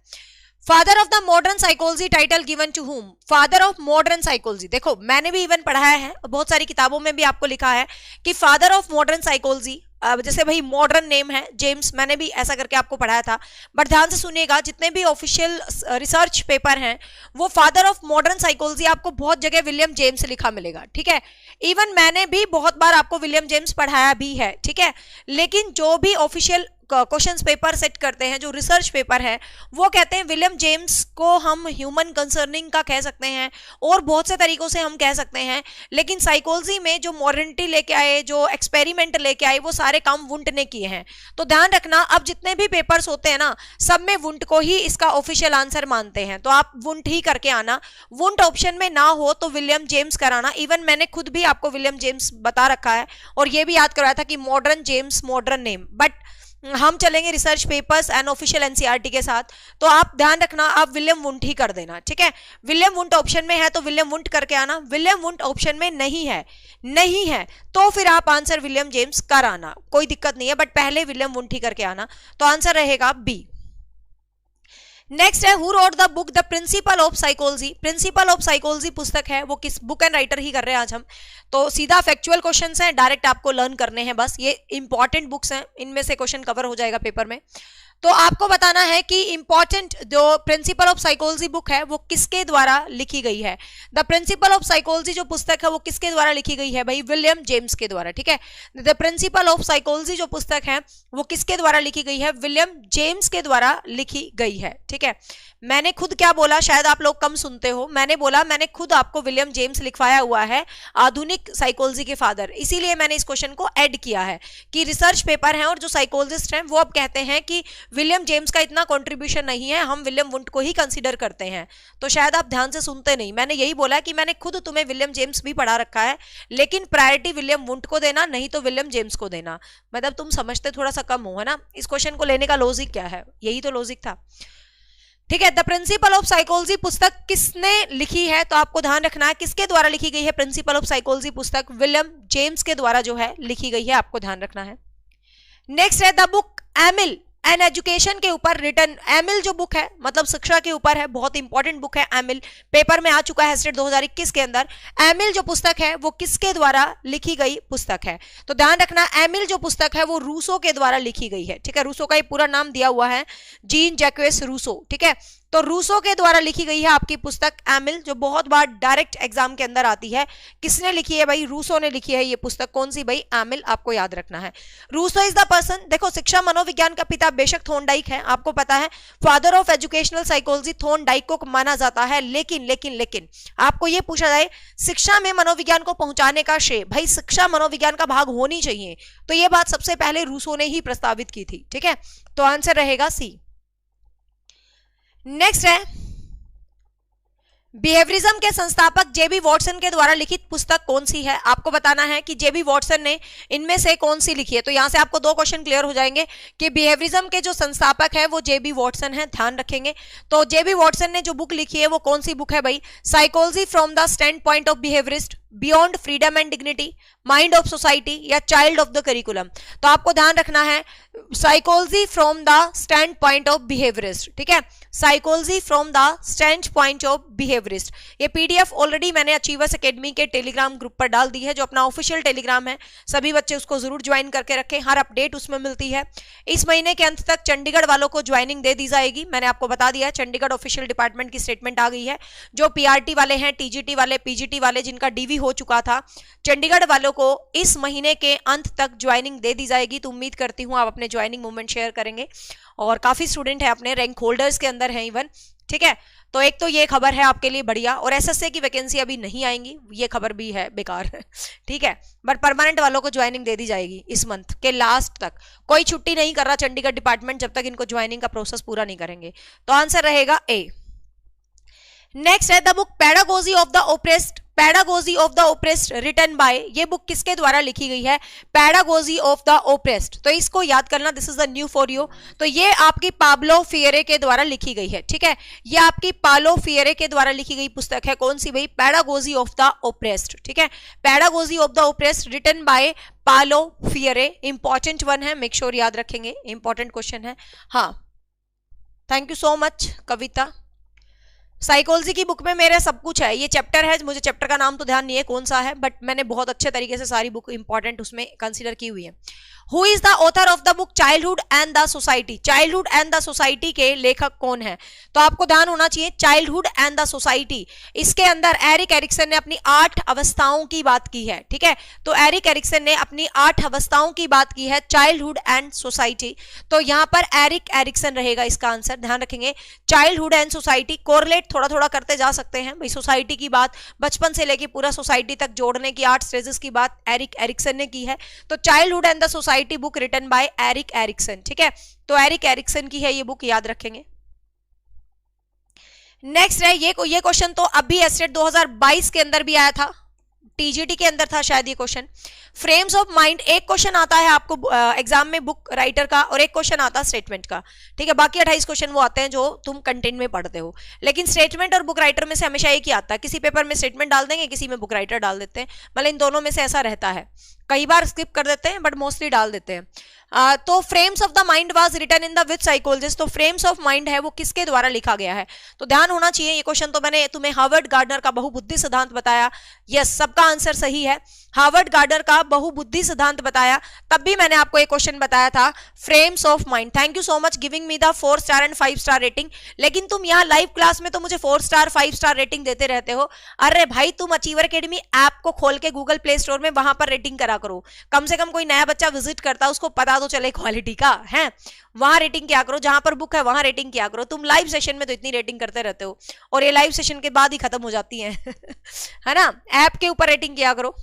Father of the modern psychology title given to whom, father of modern psychology. देखो मैंने भी इवन पढ़ाया है, बहुत सारी किताबों में भी आपको लिखा है कि फादर ऑफ मॉडर्न साइकोलॉजी, जैसे भाई मॉडर्न नेम है जेम्स, मैंने भी ऐसा करके आपको पढ़ाया था। बट ध्यान से सुनिएगा, जितने भी ऑफिशियल रिसर्च पेपर हैं वो फादर ऑफ मॉडर्न साइकोलॉजी आपको बहुत जगह विलियम जेम्स लिखा मिलेगा, ठीक है। इवन मैंने भी बहुत बार आपको विलियम जेम्स पढ़ाया भी है, ठीक है। लेकिन जो भी ऑफिशियल क्वेश्चंस पेपर सेट करते हैं, जो रिसर्च पेपर है, वो कहते हैं विलियम जेम्स को हम ह्यूमन कंसर्निंग का कह सकते हैं और बहुत से तरीकों से हम कह सकते हैं। लेकिन साइकोलॉजी में जो मॉडर्निटी लेके आए, जो एक्सपेरिमेंट लेके आए, वो सारे काम वुंट ने किए हैं। तो ध्यान रखना, अब जितने भी पेपर्स होते हैं ना सब में वुंट को ही इसका ऑफिशियल आंसर मानते हैं, तो आप वुंट ही करके आना। वुंट ऑप्शन में ना हो तो विलियम जेम्स कराना। इवन मैंने खुद भी आपको विलियम जेम्स बता रखा है और ये भी याद करवाया था कि modern James modern name, but हम चलेंगे research papers and official NCERT के साथ। तो आप ध्यान रखना, आप विलियम वुंट ही कर देना, ठीक है। विलियम वुंट ऑप्शन में है तो विलियम वुंट करके आना। विलियम वुंट ऑप्शन में नहीं है तो फिर आप आंसर विलियम जेम्स कर आना, कोई दिक्कत नहीं है, बट पहले विलियम वुंट ही करके आना। तो आंसर रहेगा बी। नेक्स्ट है, who wrote the book the principle of psychology. Principle of psychology पुस्तक है वो किस बुक एंड राइटर ही कर रहे हैं आज हम। तो सीधा फैक्चुअल क्वेश्चंस हैं, डायरेक्ट आपको लर्न करने हैं बस, ये इंपॉर्टेंट बुक्स हैं, इनमें से क्वेश्चन कवर हो जाएगा पेपर में। तो आपको बताना है कि इंपॉर्टेंट जो प्रिंसिपल ऑफ साइकोलॉजी बुक है वो किसके द्वारा लिखी गई है। द प्रिंसिपल ऑफ साइकोलॉजी जो पुस्तक है वो किसके द्वारा लिखी गई है भाई, विलियम जेम्स के द्वारा, ठीक है। द प्रिंसिपल ऑफ साइकोलॉजी जो पुस्तक है वो किसके द्वारा लिखी गई है, विलियम जेम्स के द्वारा लिखी गई है, ठीक है। मैंने खुद क्या बोला, शायद आप लोग कम सुनते हो, मैंने बोला मैंने खुद आपको विलियम जेम्स लिखवाया हुआ है आधुनिक साइकोलॉजी के फादर, इसीलिए मैंने इस क्वेश्चन को ऐड किया है कि रिसर्च पेपर है और जो साइकोलॉजिस्ट हैं वो अब कहते हैं कि विलियम जेम्स का इतना कंट्रीब्यूशन नहीं है, हम विलियम वुंट को ही कंसीडर करते हैं। तो शायद आप ध्यान से सुनते नहीं, मैंने यही बोला कि मैंने खुद तुम्हें विलियम जेम्स भी पढ़ा रखा है, लेकिन प्रायोरिटी विलियम वुंट को देना, नहीं तो विलियम जेम्स को देना। मतलब तुम समझते थोड़ा सा कम हो, है ना। इस क्वेश्चन को लेने का लॉजिक क्या है, यही तो लॉजिक था, ठीक है। द प्रिंसिपल ऑफ साइकोलॉजी पुस्तक किसने लिखी है, तो आपको ध्यान रखना है किसके द्वारा लिखी गई है प्रिंसिपल ऑफ साइकोलॉजी पुस्तक, विलियम जेम्स के द्वारा जो है लिखी गई है, आपको ध्यान रखना है। नेक्स्ट है the book Emile and education के ऊपर रिटर्न। एमिल जो बुक है मतलब शिक्षा के ऊपर है, बहुत इंपॉर्टेंट बुक है एमिल, पेपर में आ चुका है स्टेट 2021 के अंदर। एमिल जो पुस्तक है वो किसके द्वारा लिखी गई पुस्तक है, तो ध्यान रखना एमिल जो पुस्तक है वो रूसो के द्वारा लिखी गई है, ठीक है। रूसो का ये पूरा नाम दिया हुआ है, जीन जैक्वेस रूसो, ठीक है। तो रूसो के द्वारा लिखी गई है आपकी पुस्तक एमिल, जो बहुत बार डायरेक्ट एग्जाम के अंदर आती है। किसने लिखी है भाई, रूसो ने लिखी है ये पुस्तक, कौन सी भाई, एमिल, आपको याद रखना है। रूसो इज द पर्सन, देखो शिक्षा मनोविज्ञान का पिता बेशक थॉर्नडाइक है, आपको पता है, father of educational psychology Thorndike को माना जाता है, लेकिन आपको ये पूछा जाए शिक्षा में मनोविज्ञान को पहुंचाने का श्रेय, भाई शिक्षा मनोविज्ञान का भाग होनी चाहिए, तो ये बात सबसे पहले रूसो ने ही प्रस्तावित की थी, ठीक है। तो आंसर रहेगा सी। नेक्स्ट है बिहेवियरिज्म के संस्थापक जेबी वॉटसन के द्वारा लिखित पुस्तक कौन सी है, आपको बताना है कि जेबी वॉटसन ने इनमें से कौन सी लिखी है। तो यहां से आपको दो क्वेश्चन क्लियर हो जाएंगे कि बिहेवियरिज्म के जो संस्थापक है वो जेबी वॉटसन है, ध्यान रखेंगे। तो जेबी वॉटसन ने जो बुक लिखी है वो कौन सी बुक है भाई, psychology from the stand point of behaviourist, beyond freedom and dignity, mind of society या चाइल्ड ऑफ द करिकुलम। तो आपको ध्यान रखना है psychology from the stand point of behaviourist, ठीक है, psychology from the stand point of behaviourist. ये PDF already मैंने अचीवर्स एकेडमी के टेलीग्राम ग्रुप पर डाल दी है, जो अपना ऑफिशियल टेलीग्राम है, सभी बच्चे उसको जरूर ज्वाइन करके रखें, हर अपडेट उसमें मिलती है। इस महीने के अंत तक चंडीगढ़ वालों को ज्वाइनिंग दे दी जाएगी, मैंने आपको बता दिया है, चंडीगढ़ ऑफिशियल डिपार्टमेंट की स्टेटमेंट आ गई है। जो पीआरटी वाले हैं, टीजीटी वाले, पीजीटी वाले जिनका डीवी हो चुका था, चंडीगढ़ वालों को इस महीने के अंत तक ज्वाइनिंग दे दी जाएगी। तो उम्मीद करती हूं आप अपने ज्वाइनिंग मूवमेंट शेयर करेंगे, और काफी स्टूडेंट है अपने रैंक होल्डर्स के अंदर है इवन, ठीक है। तो एक तो ये खबर है आपके लिए बढ़िया, और एसएससी की वैकेंसी अभी नहीं आएंगी, ये खबर भी है बेकार ठीक है, बट परमानेंट वालों को ज्वाइनिंग दे दी जाएगी इस मंथ के लास्ट तक। कोई छुट्टी नहीं कर रहा चंडीगढ़ डिपार्टमेंट जब तक इनको ज्वाइनिंग का प्रोसेस पूरा नहीं करेंगे। तो आंसर रहेगा ए। नेक्स्ट है the book pedagogy of the oppressed, pedagogy of the oppressed written by, ये बुक किसके द्वारा लिखी गई है, पेडागोजी ऑफ द ओप्रेस्ड। तो इसको याद करना, this is the new for you. तो ये आपकी पाब्लो फियरे के द्वारा लिखी गई है, ठीक है, ये आपकी पालो फियरे के द्वारा लिखी गई पुस्तक है, कौन सी भाई, पेडागोजी ऑफ द ओप्रेस्ड, ठीक है, pedagogy of the oppressed written by Paulo Freire. Important one है, मेक श्योर याद रखेंगे, इंपॉर्टेंट क्वेश्चन है। हाँ, thank you so much Kavita. Psychology की बुक में मेरे सब कुछ है, ये चैप्टर है, मुझे चैप्टर का नाम तो ध्यान नहीं है कौन सा है, बट मैंने बहुत अच्छे तरीके से सारी बुक इंपॉर्टेंट उसमें कंसीडर की हुई है। Who is the author of the book childhood and the society, childhood and the society के लेखक कौन है, तो आपको ध्यान होना चाहिए चाइल्डहुड एंड द सोसाइटी, इसके अंदर एरिक एरिक्सन ने अपनी 8 अवस्थाओं की बात की है, ठीक है। तो एरिक एरिक्सन ने अपनी 8 अवस्थाओं की बात की है, चाइल्डहुड एंड सोसाइटी। तो यहां पर एरिक एरिक्सन रहेगा इसका आंसर, ध्यान रखेंगे। चाइल्डहुड एंड सोसाइटी कोरिलेट थोड़ा थोड़ा करते जा सकते हैं भाई, सोसाइटी की बात बचपन से लेके पूरा सोसाइटी तक जोड़ने की 8 स्टेजेस की बात एरिक एरिक्सन ने की है। तो childhood and the society book written by Erik Erikson, ठीक है, तो एरिक एरिक्सन की है ये बुक, याद रखेंगे। नेक्स्ट है ये क्वेश्चन तो अभी एस्टेट 2022 के अंदर भी आया था, टीजीटी के अंदर था शायद ये क्वेश्चन। फ्रेम्स ऑफ माइंड, एक क्वेश्चन आता है आपको एग्जाम में बुक राइटर का, और एक क्वेश्चन आता है स्टेटमेंट का, ठीक है। बाकी 28 क्वेश्चन वो आते हैं जो तुम कंटेंट में पढ़ते हो, लेकिन स्टेटमेंट और बुक राइटर में से हमेशा एक ही आता है, किसी पेपर में स्टेटमेंट डाल देंगे, किसी में बुक राइटर डाल देते हैं, मतलब इन दोनों में से ऐसा रहता है। कई बार स्किप कर देते हैं बट मोस्टली डाल देते हैं। तो frames of the mind was written in the which psychologist, तो फ्रेम्स ऑफ माइंड है वो किसके द्वारा लिखा गया है? तो ध्यान होना चाहिए, ये क्वेश्चन तो मैंने तुम्हें हार्वर्ड गार्डनर का बहुबुद्धि सिद्धांत बताया, यस सबका आंसर सही है, हार्वर्ड गार्डनर का बहुबुद्धि सिद्धांत बताया, तब भी मैंने आपको एक क्वेश्चन बताया था frames of mind. Thank you so much giving me the 4 star and 5 star rating. लेकिन तुम यहाँ लाइव क्लास में तो मुझे 4 स्टार 5 स्टार रेटिंग देते रहते हो। अरे भाई तुम अचीवर एकेडमी ऐप को खोल के गूगल प्ले स्टोर में वहां पर रेटिंग करा करो, कम से कम कोई नया बच्चा विजिट करता है उसको पता तो चले क्वालिटी का है। वहां रेटिंग किया करो, जहां पर बुक है वहां रेटिंग किया करो। तुम लाइव सेशन में तो इतनी रेटिंग करते रहते हो और ये लाइव सेशन के बाद ही खत्म हो जाती है है ना, ऐप के ऊपर रेटिंग किया करो।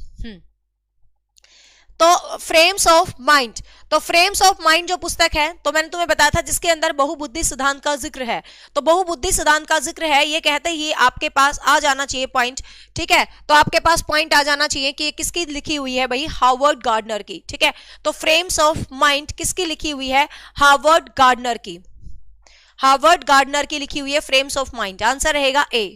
तो फ्रेम्स ऑफ माइंड, तो फ्रेम्स ऑफ माइंड जो पुस्तक है तो मैंने तुम्हें बताया था जिसके अंदर बहुबुद्धि सिद्धांत का जिक्र है। तो बहुबुद्धि सिद्धांत का जिक्र है, ये कहते ही आपके पास आ जाना चाहिए पॉइंट, ठीक है। तो आपके पास पॉइंट आ जाना चाहिए कि ये किसकी लिखी हुई है भाई, हार्वर्ड गार्डनर की, ठीक है। तो फ्रेम्स ऑफ माइंड किसकी लिखी हुई है, हार्वर्ड गार्डनर की, हार्वर्ड गार्डनर की लिखी हुई है फ्रेम्स ऑफ माइंड, आंसर रहेगा ए।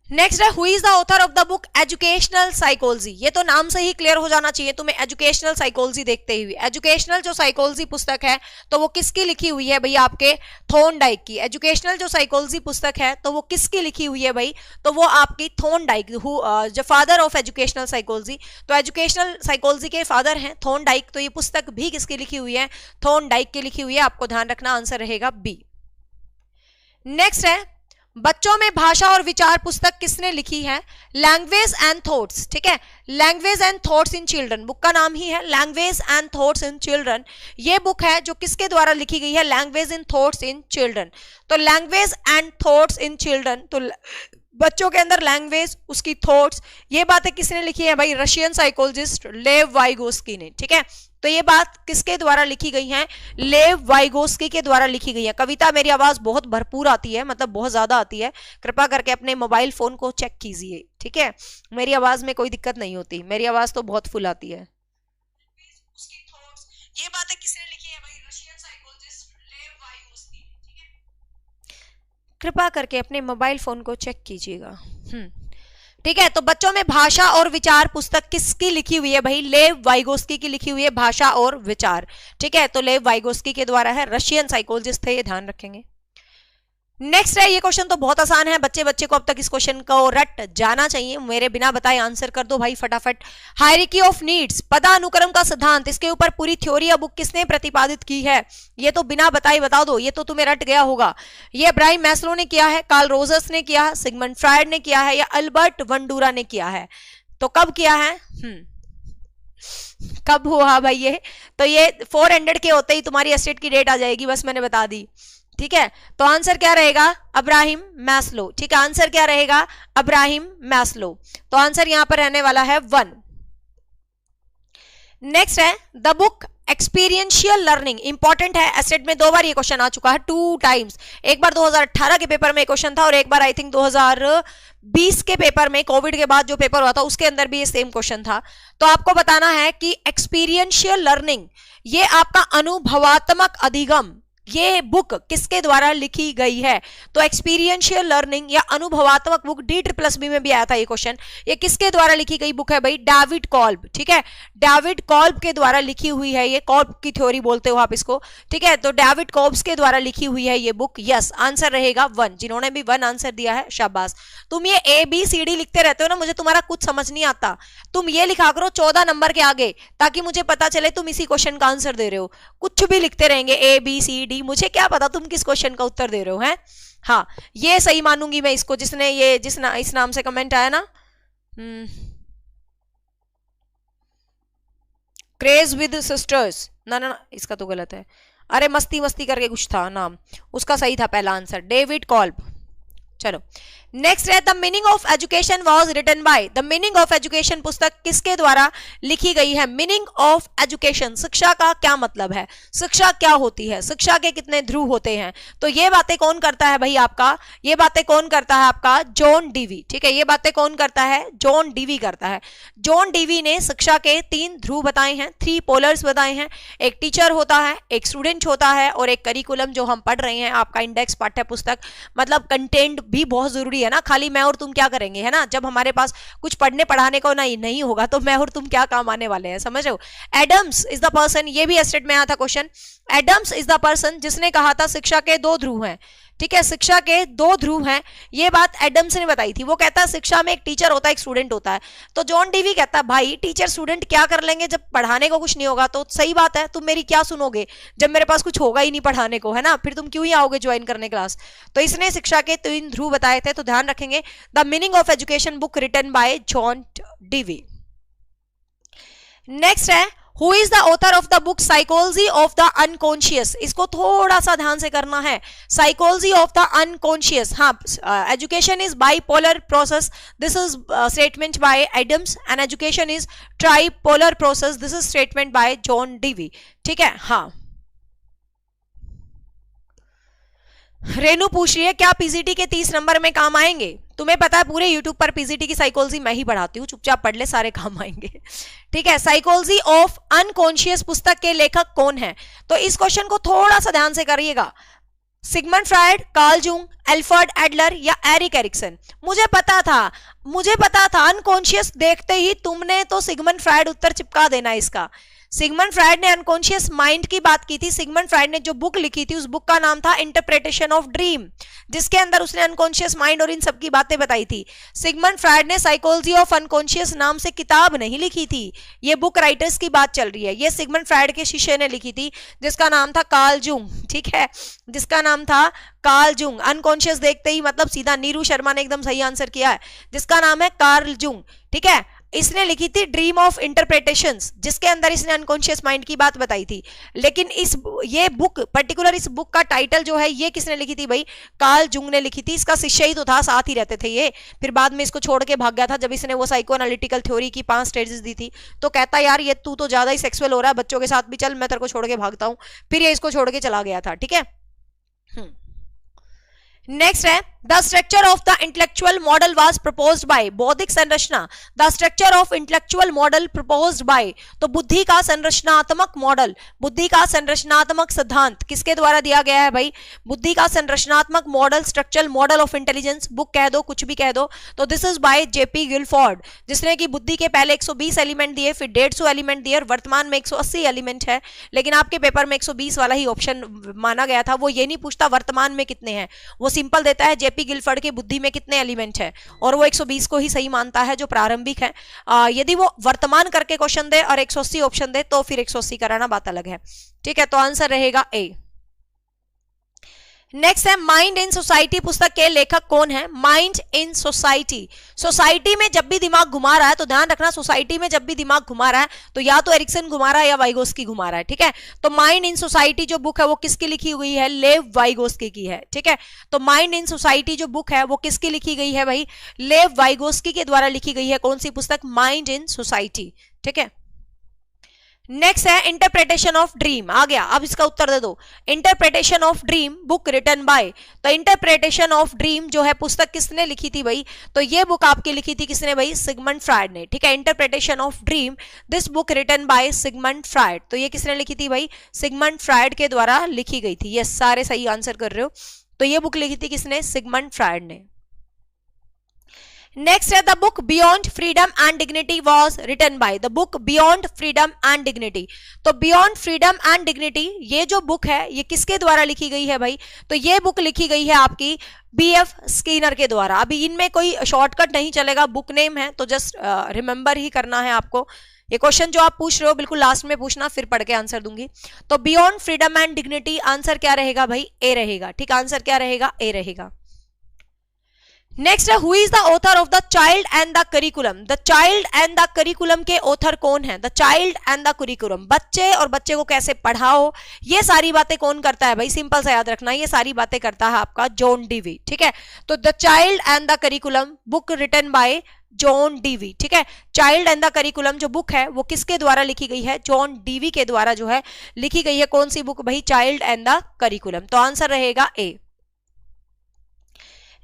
नेक्स्ट है, who is the author of the book educational psychology. ये तो नाम से ही क्लियर हो जाना चाहिए तुम्हें एजुकेशनल साइकोलॉजी देखते हुए। एजुकेशनल जो साइकोलॉजी पुस्तक है तो वो किसकी लिखी हुई है भाई, आपके थॉर्नडाइक की। एजुकेशनल जो साइकोलॉजी पुस्तक है तो वो किसकी लिखी हुई है भाई, तो वो आपकी थॉर्नडाइक, जो फादर ऑफ एजुकेशनल साइकोलॉजी। तो एजुकेशनल साइकोलॉजी के फादर हैं थॉर्नडाइक, तो ये पुस्तक भी किसकी लिखी हुई है, थॉर्नडाइक की लिखी हुई है, आपको ध्यान रखना, आंसर रहेगा बी। नेक्स्ट है, बच्चों में भाषा और विचार पुस्तक किसने लिखी है, लैंग्वेज एंड थॉट्स, ठीक है। Language and thoughts in children, book का नाम ही है language and thoughts in children. ये बुक है जो किसके द्वारा लिखी गई है, language in thoughts in children. तो language and thoughts in children, तो बच्चों के अंदर लैंग्वेज, उसकी थॉट्स, ये बातें किसने लिखी है भाई, रशियन साइकोलॉजिस्ट लेव वाइगोस्की ने, ठीक है। तो ये बात किसके द्वारा लिखी गई है, लेव वाइगोस्की के द्वारा लिखी गई है। कविता मेरी आवाज बहुत भरपूर आती है, मतलब बहुत ज्यादा आती है, कृपा करके अपने मोबाइल फोन को चेक कीजिए, ठीक है। मेरी आवाज में कोई दिक्कत नहीं होती, मेरी आवाज तो बहुत फुल आती है। ये बातें किसने लिखी है भाई, रशियन साइकोलॉजिस्ट लेव वाइगोस्की, ठीक है। कृपा करके अपने मोबाइल फोन को चेक कीजिएगा, ठीक है। तो बच्चों में भाषा और विचार पुस्तक किसकी लिखी हुई है भाई, लेव वाइगोस्की की लिखी हुई है, भाषा और विचार, ठीक है। तो लेव वाइगोस्की के द्वारा है, रशियन साइकोलॉजिस्ट थे, ये ध्यान रखेंगे। नेक्स्ट है, ये क्वेश्चन तो बहुत आसान है, बच्चे को अब तक इस क्वेश्चन को रट जाना चाहिए, मेरे बिना बताए आंसर कर दो भाई फटाफट। हायरार्की ऑफ नीड्स, पदानुक्रम का सिद्धांत, इसके ऊपर पूरी थ्योरी या बुक किसने प्रतिपादित की है, ये तो बिना बताए बता दो, ये तो तुम्हें रट गया होगा। ये अब्राहम मैस्लो ने किया है, कार्ल रोजर्स ने किया है, सिगमंड फ्रायड ने किया है, या अल्बर्ट वंडूरा ने किया है। तो कब किया है, कब हुआ भाई ये, तो ये 400 के होते ही तुम्हारी एस्टेट की डेट आ जाएगी, बस मैंने बता दी, ठीक है। तो आंसर क्या रहेगा, अब्राहम मैस्लो, ठीक है। आंसर क्या रहेगा, अब्राहम मैस्लो। तो आंसर यहां पर रहने वाला है 1। नेक्स्ट है, the book experiential learning, important है, एसेट में 2 बार ये क्वेश्चन आ चुका है, 2 टाइम्स। एक बार 2018 के पेपर में क्वेश्चन था और एक बार आई थिंक 2020 के पेपर में, कोविड के बाद जो पेपर हुआ था उसके अंदर भी ये सेम क्वेश्चन था। तो आपको बताना है कि एक्सपीरियंशियल लर्निंग, ये आपका अनुभवात्मक अधिगम, ये बुक किसके द्वारा लिखी गई है। तो एक्सपीरियंशियल लर्निंग या अनुभवात्मक बुक, DSSB में भी आया था ये क्वेश्चन, ये किसके द्वारा लिखी गई बुक है भाई, डेविड कॉल्ब, ठीक है। डेविड कॉल्ब के द्वारा लिखी हुई है, ये कॉल्ब की थ्योरी बोलते हो आप इसको, ठीक है। तो डेविड कॉल्ब के द्वारा लिखी हुई है ये बुक, यस आंसर रहेगा 1। जिन्होंने भी 1 आंसर दिया है शाबाश। तुम ये ABCD लिखते रहते हो ना, मुझे तुम्हारा कुछ समझ नहीं आता, तुम ये लिखा करो 14 नंबर के आगे, ताकि मुझे पता चले तुम इसी क्वेश्चन का आंसर दे रहे हो। कुछ भी लिखते रहेंगे ABCD, मुझे क्या पता तुम किस क्वेश्चन का उत्तर दे रहे हो, हैं। हाँ, ये सही मानूंगी मैं इसको, जिसने ये इस नाम से कमेंट आया ना, क्रेज विद सिस्टर्स, ना इसका तो गलत है, अरे मस्ती करके कुछ था नाम, उसका सही था पहला आंसर, डेविड कॉल्ब। चलो नेक्स्ट है, the meaning of education was written by, the meaning of education पुस्तक किसके द्वारा लिखी गई है। मीनिंग ऑफ एजुकेशन, शिक्षा का क्या मतलब है, शिक्षा क्या होती है, शिक्षा के कितने ध्रुव होते हैं, तो ये बातें कौन करता है भाई आपका, ये बातें कौन करता है आपका, जॉन डीवी, ठीक है। ये बातें कौन करता है, जॉन डीवी करता है। जॉन डीवी ने शिक्षा के 3 ध्रुव बताए हैं, 3 पोलर्स बताए हैं, एक टीचर होता है, एक स्टूडेंट होता है, और एक करिकुलम जो हम पढ़ रहे हैं आपका इंडेक्स पाठ्य पुस्तक, मतलब कंटेंट भी बहुत जरूरी जरूरी है ना, खाली मैं और तुम क्या करेंगे, है ना, जब हमारे पास कुछ पढ़ने पढ़ाने को नहीं होगा तो मैं और तुम क्या काम आने वाले हैं, समझ रहे हो। एडम्स इज द पर्सन, ये भी एस्टेट में आया था question, Adams is the person जिसने कहा था शिक्षा के दो ध्रुव हैं, ठीक है, शिक्षा के दो ध्रुव हैं, ये बात एडम्स ने बताई थी। वो कहता है शिक्षा में एक टीचर होता है, एक स्टूडेंट होता है। तो जॉन डीवी कहता है भाई टीचर स्टूडेंट क्या कर लेंगे जब पढ़ाने को कुछ नहीं होगा, तो सही बात है, तुम मेरी क्या सुनोगे जब मेरे पास कुछ होगा ही नहीं पढ़ाने को, है ना, फिर तुम क्यों ही आओगे ज्वाइन करने क्लास। तो इसने शिक्षा के तीन ध्रुव बताए थे, तो ध्यान रखेंगे the meaning of education book written by John Dewey. Next है Who is the author of the book Psychology of the Unconscious? इसको थोड़ा सा ध्यान से करना है, Psychology of the Unconscious। हाँ, education is bipolar process, this is statement by Adams, and education is tripolar process, this is statement by John Dewey, ठीक है। हाँ, रेनू पूछ रही है क्या पीजीटी के 30 नंबर में काम आएंगे। तुम्हें पता है पूरे यूट्यूब पर पीजीटी की साइकोलॉजी मैं ही पढ़ाती हूँ, चुपचाप पढ़ ले, सारे काम आएंगे, ठीक है। साइकोलॉजी ऑफ अनकॉन्शियस पुस्तक के लेखक कौन है, तो इस क्वेश्चन को थोड़ा सा ध्यान से करिएगा। Sigmund Freud, Carl Jung, Alfred Adler या एरिक एरिक्सन। मुझे पता था अनकॉन्शियस देखते ही तुमने तो सिगमंड फ्रायड उत्तर चिपका देना इसका। सिगमंड फ्रायड ने अनकॉन्शियस माइंड की बात की थी। सिगमंड फ्रायड ने जो बुक लिखी थी उस बुक का नाम था इंटरप्रिटेशन ऑफ ड्रीम, जिसके अंदर उसने अनकॉन्शियस माइंड और इन सब की बातें बताई थी। सिगमंड फ्रायड ने साइकोलॉजी ऑफ अनकॉन्शियस नाम से किताब नहीं लिखी थी, ये बुक राइटर्स की बात चल रही है। ये सिगमंड फ्रायड के शिष्य ने लिखी थी जिसका नाम था कार्ल जुंग, ठीक है, जिसका नाम था कार्ल जुंग। अनकॉन्शियस देखते ही मतलब सीधा नीरू शर्मा ने एकदम सही आंसर किया है, जिसका नाम है कार्ल जुंग, ठीक है। इसने लिखी थी ड्रीम ऑफ इंटरप्रिटेशंस, जिसके अंदर इसने अनकॉन्शियस माइंड की बात बताई थी। लेकिन ये बुक पर्टिकुलर, इस बुक का टाइटल जो है ये किसने लिखी थी भाई, कार्ल जुंग ने लिखी थी। इसका शिष्य ही तो था, साथ ही रहते थे ये, फिर बाद में इसको छोड़ के भाग गया था जब इसने वो साइको एनालिटिकल थ्योरी की 5 स्टेजेस दी थी। तो कहता यार ये तू तो ज्यादा ही सेक्सुअल हो रहा है, बच्चों के साथ भी चल, मैं तेरे को छोड़ के भागता हूं, फिर ये इसको छोड़ के चला गया था, ठीक है। नेक्स्ट है the structure of the intellectual model was proposed by, बौद्धिक संरचना, the structure of intellectual model proposed by, तो बुद्धि का संरचनात्मक मॉडल, बुद्धि का संरचनात्मक सिद्धांत किसके द्वारा दिया गया है भाई, बुद्धि का संरचनात्मक model, structural model of intelligence, book कह दो कुछ भी कह दो, तो this is by JP Guilford, जिसने कि बुद्धि के पहले 120 एलिमेंट दिए, फिर 150 एलिमेंट दिए, और वर्तमान में 180 एलिमेंट है। लेकिन आपके पेपर में 120 वाला ही ऑप्शन माना गया था, वो ये नहीं पूछता वर्तमान में कितने हैं, वो सिंपल देता है जेपी गिलफोर्ड के बुद्धि में कितने एलिमेंट है, और वो 120 को ही सही मानता है जो प्रारंभिक है। यदि वो वर्तमान करके क्वेश्चन दे और 180 ऑप्शन दे तो फिर 180 कराना बात अलग है, ठीक है। तो आंसर रहेगा ए। नेक्स्ट है माइंड इन सोसाइटी पुस्तक के लेखक कौन है, माइंड इन सोसाइटी, सोसाइटी में जब भी दिमाग घुमा रहा है, तो ध्यान रखना सोसाइटी में जब भी दिमाग घुमा रहा है तो या तो एरिक्सन घुमा रहा है या वाइगोस्की घुमा रहा है, ठीक है। तो माइंड इन सोसाइटी जो बुक है वो किसकी लिखी हुई है, लेव वाइगोस्की की है, ठीक है। तो माइंड इन सोसाइटी जो बुक है वो किसकी लिखी गई है भाई, लेव वाइगोस्की के द्वारा लिखी गई है। कौन सी पुस्तक, माइंड इन सोसाइटी, ठीक है। नेक्स्ट है इंटरप्रिटेशन ऑफ ड्रीम, आ गया, अब इसका उत्तर दे दो। Interpretation of dream book written by, तो इंटरप्रिटेशन ऑफ ड्रीम जो है पुस्तक किसने लिखी थी भाई, तो ये बुक आपकी लिखी थी किसने भाई, सिगमंड फ्रायड ने, ठीक है। Interpretation of dream, this book written by Sigmund Freud, तो ये किसने लिखी थी भाई, सिगमंड फ्रायड के द्वारा लिखी गई थी। ये सारे सही आंसर कर रहे हो। तो ये बुक लिखी थी किसने, सिगमंड फ्रायड ने। नेक्स्ट है the book beyond freedom and dignity was written by, the book beyond freedom and dignity, तो बियॉन्ड फ्रीडम एंड डिग्निटी ये जो बुक है ये किसके द्वारा लिखी गई है भाई, तो ये बुक लिखी गई है आपकी बीएफ स्किनर के द्वारा। अभी इनमें कोई शॉर्टकट नहीं चलेगा, बुक नेम है तो जस्ट रिमेंबर ही करना है आपको। ये क्वेश्चन जो आप पूछ रहे हो बिल्कुल लास्ट में पूछना, फिर पढ़ के आंसर दूंगी। तो beyond freedom and dignity answer क्या रहेगा भाई, ए रहेगा, ठीक, आंसर क्या रहेगा, ए रहेगा। नेक्स्ट है who is the author of the child and the curriculum, the child and the curriculum के ऑथर कौन है, the child and the curriculum, बच्चे और बच्चे को कैसे पढ़ाओ, ये सारी बातें कौन करता है भाई, सिंपल सा याद रखना, ये सारी बातें करता है आपका जॉन डीवी, ठीक है। तो the child and the curriculum book written by John Dewey, ठीक है। चाइल्ड एंड द करिकुलम जो बुक है वो किसके द्वारा लिखी गई है, जॉन डीवी के द्वारा जो है लिखी गई है। कौन सी बुक भाई, चाइल्ड एंड द करिकुलम, तो आंसर रहेगा ए।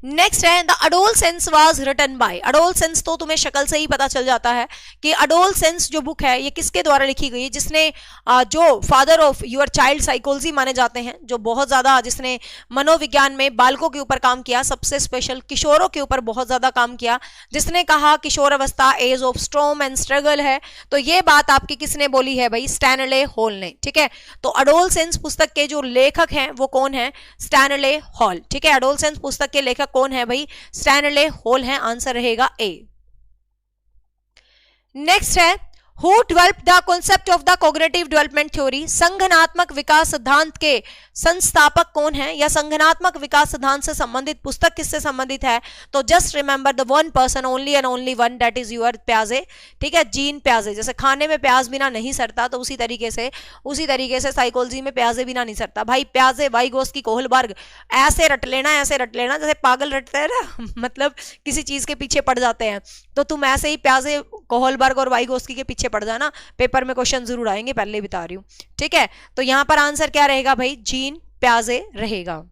नेक्स्ट है the adolescence was written by. Adolescence तो तुम्हें शक्ल से ही पता चल जाता है कि अडोलसेंस जो बुक है ये किसके द्वारा लिखी गई है, जिसने जो father of your child psychology माने जाते हैं, जो बहुत ज्यादा जिसने मनोविज्ञान में बालकों के ऊपर काम किया, सबसे स्पेशल किशोरों के ऊपर बहुत ज्यादा काम किया, जिसने कहा किशोर अवस्था age of storm and struggle है। तो ये बात आपकी किसने बोली है भाई? स्टैनले हॉल ने। ठीक है, तो अडोलसेंस पुस्तक के जो लेखक हैं वो कौन है? Stanley hall. ठीक है, अडोलसेंस पुस्तक के लेखक कौन है भाई? स्टैनले हॉल है। आंसर रहेगा ए। नेक्स्ट है who developed the concept of the cognitive development theory. संगठनात्मक विकास सिद्धांत के संस्थापक कौन है, या संगठनात्मक विकास सिद्धांत से संबंधित पुस्तक किससे संबंधित है? तो just remember the one person only and only one, that is your प्याजे। ठीक है, जीन प्याजे। जैसे खाने में प्याज बिना नहीं सरता, तो उसी तरीके से साइकोलॉजी में प्याजे बिना नहीं सरता भाई। प्याजे, वाइगोस्की, कोहलबर्ग, ऐसे रट लेना जैसे पागल रटते हैं ना मतलब किसी चीज के पीछे पड़ जाते हैं, तो तुम ऐसे ही प्याजे, कोहलबर्ग और वाइगोस्की के पीछे पड़ जाना, पेपर में क्वेश्चन जरूर आएंगे, पहले बता रही हूं। ठीक है, तो यहां पर आंसर क्या रहेगा भाई? जीन प्याजे रहेगा।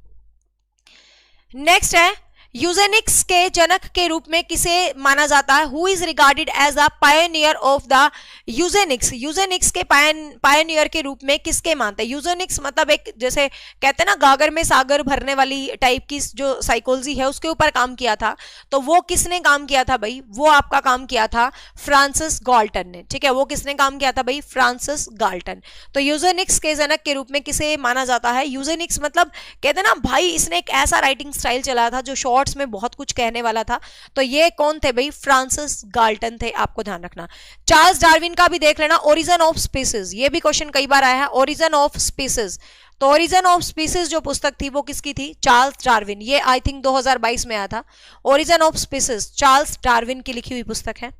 नेक्स्ट है यूजेनिक्स के जनक के रूप में किसे माना जाता है? Who is regarded as the pioneer of the eugenics. Eugenics के पायनियर के रूप में किसके मानते हैं? यूजेनिक्स मतलब एक जैसे कहते हैं ना गागर में सागर भरने वाली टाइप की जो साइकोलॉजी है उसके ऊपर काम किया था, तो वो किसने काम किया था भाई? वो आपका काम किया था फ्रांसिस गाल्टन ने। ठीक है, वो किसने काम किया था भाई? Francis Galton. तो यूजेनिक्स के जनक के रूप में किसे माना जाता है? यूजेनिक्स मतलब कहते हैं ना भाई इसने एक ऐसा राइटिंग स्टाइल चलाया था जो शॉर्ट्स में बहुत कुछ कहने वाला था, तो ये कौन थे भाई? फ्रांसिस गाल्टन थे, आपको ध्यान रखना। चार्ल्स डार्विन का भी देख लेना, ओरिजिन ऑफ स्पीसीज, ये भी क्वेश्चन कई बार आया है, ओरिजिन ऑफ स्पीसीज। तो ओरिजिन ऑफ स्पीसीज जो पुस्तक थी वो किसकी थी? Charles Darwin. ये आई थिंक 2022 में आया था। Origin of species Charles Darwin की लिखी हुई पुस्तक है।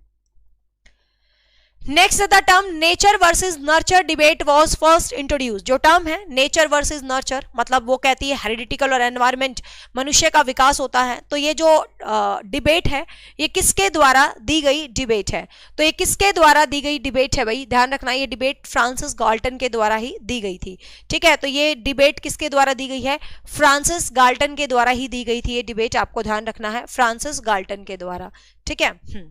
Next the term nature versus nurture debate was first introduce. जो टर्म है नेचर वर्सेस नर्चर, मतलब वो कहती है हेरिडिटिकल और एनवायरमेंट, मनुष्य का विकास होता है। तो ये जो डिबेट है ये किसके द्वारा दी गई डिबेट है? तो ये किसके द्वारा दी गई डिबेट है भाई? ध्यान रखना, ये डिबेट फ्रांसिस गाल्टन के द्वारा ही दी गई थी। ठीक है, तो ये डिबेट किसके द्वारा दी गई है? फ्रांसिस गाल्टन के द्वारा ही दी गई थी ये डिबेट, आपको ध्यान रखना है, फ्रांसिस गाल्टन के द्वारा। ठीक है।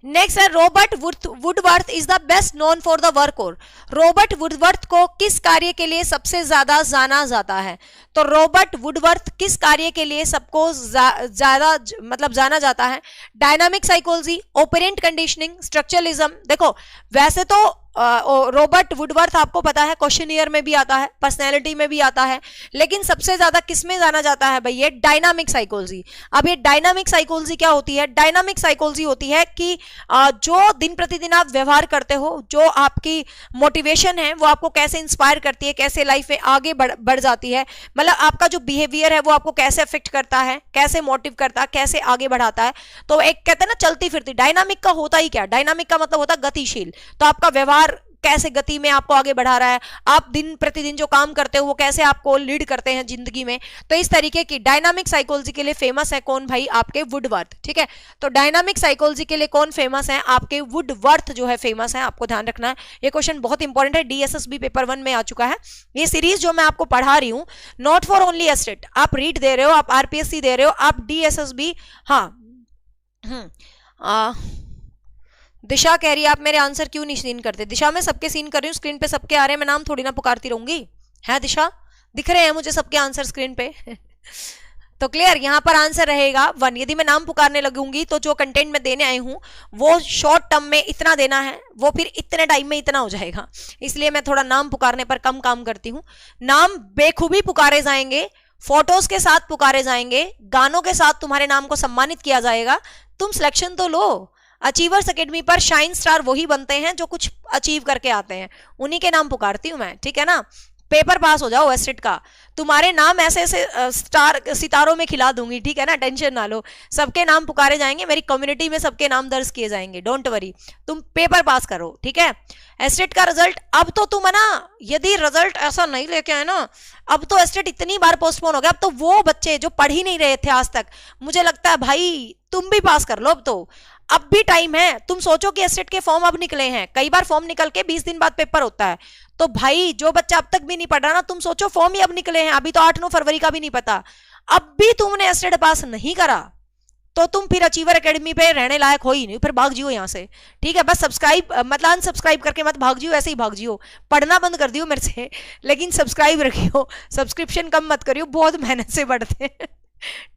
नेक्स्ट है Robert Woodworth is the best known for the work. और रॉबर्ट वुडवर्थ को किस कार्य के लिए सबसे ज्यादा जाना जाता है? तो रॉबर्ट वुडवर्थ किस कार्य के लिए सबको ज्यादा मतलब जाना जाता है? Dynamic psychology, operant conditioning, structuralism. देखो वैसे तो रॉबर्ट वुडवर्थ आपको पता है क्वेश्चनियर में भी आता है, पर्सनैलिटी में भी आता है, लेकिन सबसे ज्यादा किसमें जाना जाता है भाई? ये डायनामिक साइकोलॉजी। अब ये डायनामिक साइकोलॉजी क्या होती है? डायनामिक साइकोलॉजी होती है कि जो दिन प्रतिदिन आप व्यवहार करते हो, जो आपकी मोटिवेशन है वो आपको कैसे इंस्पायर करती है, कैसे लाइफ में आगे बढ़ जाती है, मतलब आपका जो बिहेवियर है वो आपको कैसे अफेक्ट करता है, कैसे मोटिव करता है, कैसे आगे बढ़ाता है। तो एक कहते हैं ना चलती फिरती, डायनामिक का होता ही क्या? डायनामिक का मतलब होता है गतिशील। तो आपका व्यवहार कैसे गति में आपको आगे बढ़ा रहा है, आप दिन प्रतिदिन जो काम करते हो वो कैसे आपको लीड करते हैं जिंदगी में। तो इस तरीके की डायनामिक साइकोलॉजी के लिए फेमस है कौन भाई? आपके वुडवर्थ। ठीक है, तो डायनामिक साइकोलॉजी के लिए कौन फेमस है? आपके वुडवर्थ जो है फेमस है, आपको ध्यान रखना है। ये क्वेश्चन बहुत इंपॉर्टेंट है, डीएसएसबी पेपर 1 में आ चुका है। ये सीरीज जो मैं आपको पढ़ा रही हूँ नॉट फॉर ओनली एस्टेट, आप रीड दे रहे हो, आप आरपीएससी दे रहे हो, आप डीएसएसबी। हाँ दिशा कह रही है आप मेरे आंसर क्यों नहीं सीन करते? दिशा मैं सबके सीन कर रही हूँ, स्क्रीन पे सबके आ रहे हैं, मैं नाम थोड़ी ना पुकारती रहूंगी। है दिशा, दिख रहे हैं मुझे सबके आंसर स्क्रीन पे तो क्लियर, यहाँ पर आंसर रहेगा 1। यदि मैं नाम पुकारने लगूंगी तो जो कंटेंट मैं देने आई हूँ वो शॉर्ट टर्म में इतना देना है, वो फिर इतने टाइम में इतना हो जाएगा, इसलिए मैं थोड़ा नाम पुकारने पर कम काम करती हूँ। नाम बेखूबी पुकारे जाएंगे, फोटोज के साथ पुकारे जाएंगे, गानों के साथ तुम्हारे नाम को सम्मानित किया जाएगा। तुम सिलेक्शन तो लो। अचीवर्स एकेडमी पर शाइन स्टार वही बनते हैं जो कुछ अचीव करके आते हैं, उन्हीं के नाम पुकारती हूं मैं। ठीक है ना, पेपर पास हो जाओ एस्टेट का, तुम्हारे नाम ऐसे ऐसे स्टार सितारों में खिला दूंगी। ठीक है ना, टेंशन ना लो, सबके नाम पुकारे जाएंगे, मेरी कम्युनिटी में सबके नाम दर्ज किए जाएंगे, डोंट वरी, तुम पेपर पास करो। ठीक है, एस्टेट का रिजल्ट अब तो तुम है ना, यदि रिजल्ट ऐसा नहीं लेके आए ना, अब तो एस्टेट इतनी बार पोस्टपोन हो गया, अब तो वो बच्चे जो पढ़ ही नहीं रहे थे आज तक, मुझे लगता है भाई तुम भी पास कर लो। अब भी टाइम है। तुम सोचो कि एस्टेट के फॉर्म अब निकले हैं, कई बार फॉर्म निकल के 20 दिन बाद पेपर होता है, तो भाई जो बच्चा अब तक भी नहीं पढ़ रहा ना, तुम सोचो फॉर्म ही अब निकले हैं, अभी तो 8-9 फरवरी का भी नहीं पता, अब भी तुमने एस्टेट पास नहीं करा तो तुम फिर अचीवर एकेडमी पे रहने लायक हो ही नहीं, फिर भाग जियो यहाँ से, ठीक है। बस सब्सक्राइब मतलब अनसब्सक्राइब करके मत भाग जियो, ऐसे ही भाग जियो, पढ़ना बंद कर दियो मेरे से, लेकिन सब्सक्राइब रखियो, सब्सक्रिप्शन कम मत करियो, बहुत मेहनत से बढ़ते हैं,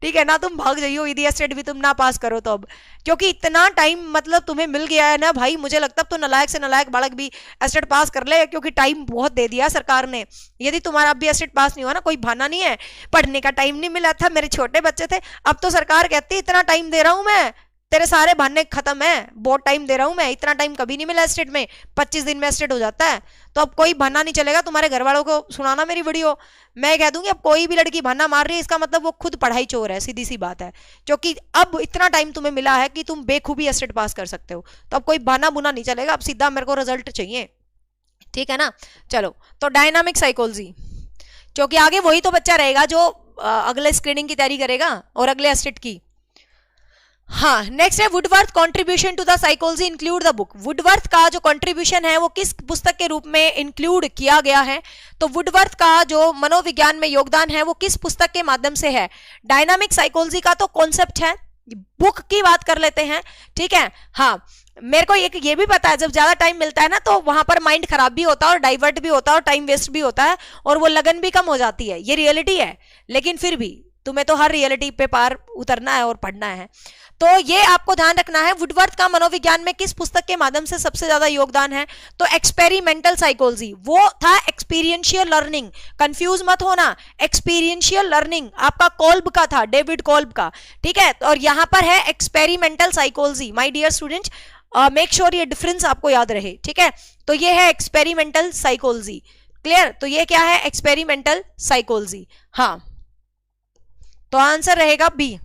ठीक है ना। तुम भाग जाइयो यदि एस्टेट भी तुम ना पास करो तो, अब क्योंकि इतना टाइम मतलब तुम्हें मिल गया है ना भाई, मुझे लगता है तो नालायक से नालायक बालक भी एस्टेट पास कर ले, क्योंकि टाइम बहुत दे दिया सरकार ने। यदि तुम्हारा अब भी एस्टेट पास नहीं हुआ ना, कोई बहाना नहीं है, पढ़ने का टाइम नहीं मिला था, मेरे छोटे बच्चे थे, अब तो सरकार कहती है इतना टाइम दे रहा हूं मैं, तेरे सारे बहाने खत्म है, बहुत टाइम दे रहा हूं मैं, इतना टाइम कभी नहीं मिला एस्टेट में, 25 दिन में एस्टेट हो जाता है। तो अब कोई बहाना नहीं चलेगा तुम्हारे घर वालों को सुनाना मेरी वीडियो, मैं कह दूंगी अब कोई भी लड़की बहाना मार रही है इसका मतलब वो खुद पढ़ाई चोर है, सीधी सी बात है, क्योंकि अब इतना टाइम तुम्हें मिला है कि तुम बेखूबी एस्टेट पास कर सकते हो। तो अब कोई बहाना बुना नहीं चलेगा, अब सीधा मेरे को रिजल्ट चाहिए, ठीक है ना। चलो, तो डायनामिक साइकोलॉजी, क्योंकि आगे वही तो बच्चा रहेगा जो अगले स्क्रीनिंग की तैयारी करेगा और अगले एस्टेट की। हाँ, नेक्स्ट है Woodworth contribution to the psychology include the book. Woodworth का जो कंट्रीब्यूशन है वो किस पुस्तक के रूप में इंक्लूड किया गया है? तो वुडवर्थ का जो मनोविज्ञान में योगदान है वो किस पुस्तक के माध्यम से है? डायनामिक साइकोलॉजी का तो कॉन्सेप्ट है, बुक की बात कर लेते हैं, ठीक है। हाँ, मेरे को ये भी पता है जब ज्यादा टाइम मिलता है ना तो वहां पर माइंड खराब भी होता है और डाइवर्ट भी होता है और टाइम वेस्ट भी होता है और वो लगन भी कम हो जाती है, ये रियलिटी है। लेकिन फिर भी तुम्हें तो हर रियलिटी पे पार उतरना है और पढ़ना है, तो ये आपको ध्यान रखना है। वुडवर्थ का मनोविज्ञान में किस पुस्तक के माध्यम से सबसे ज्यादा योगदान है? तो एक्सपेरिमेंटल साइकोलॉजी, वो था एक्सपीरियंशियल लर्निंग, कंफ्यूज मत होना, एक्सपीरियंशियल लर्निंग आपका कोल्ब का था, डेविड कोल्ब का, ठीक है। और यहां पर है experimental psychology. My dear students, make sure ये डिफरेंस आपको याद रहे, ठीक है। तो ये है एक्सपेरिमेंटल साइकोलॉजी, क्लियर। तो ये क्या है? Experimental psychology. हाँ, तो आंसर रहेगा बी।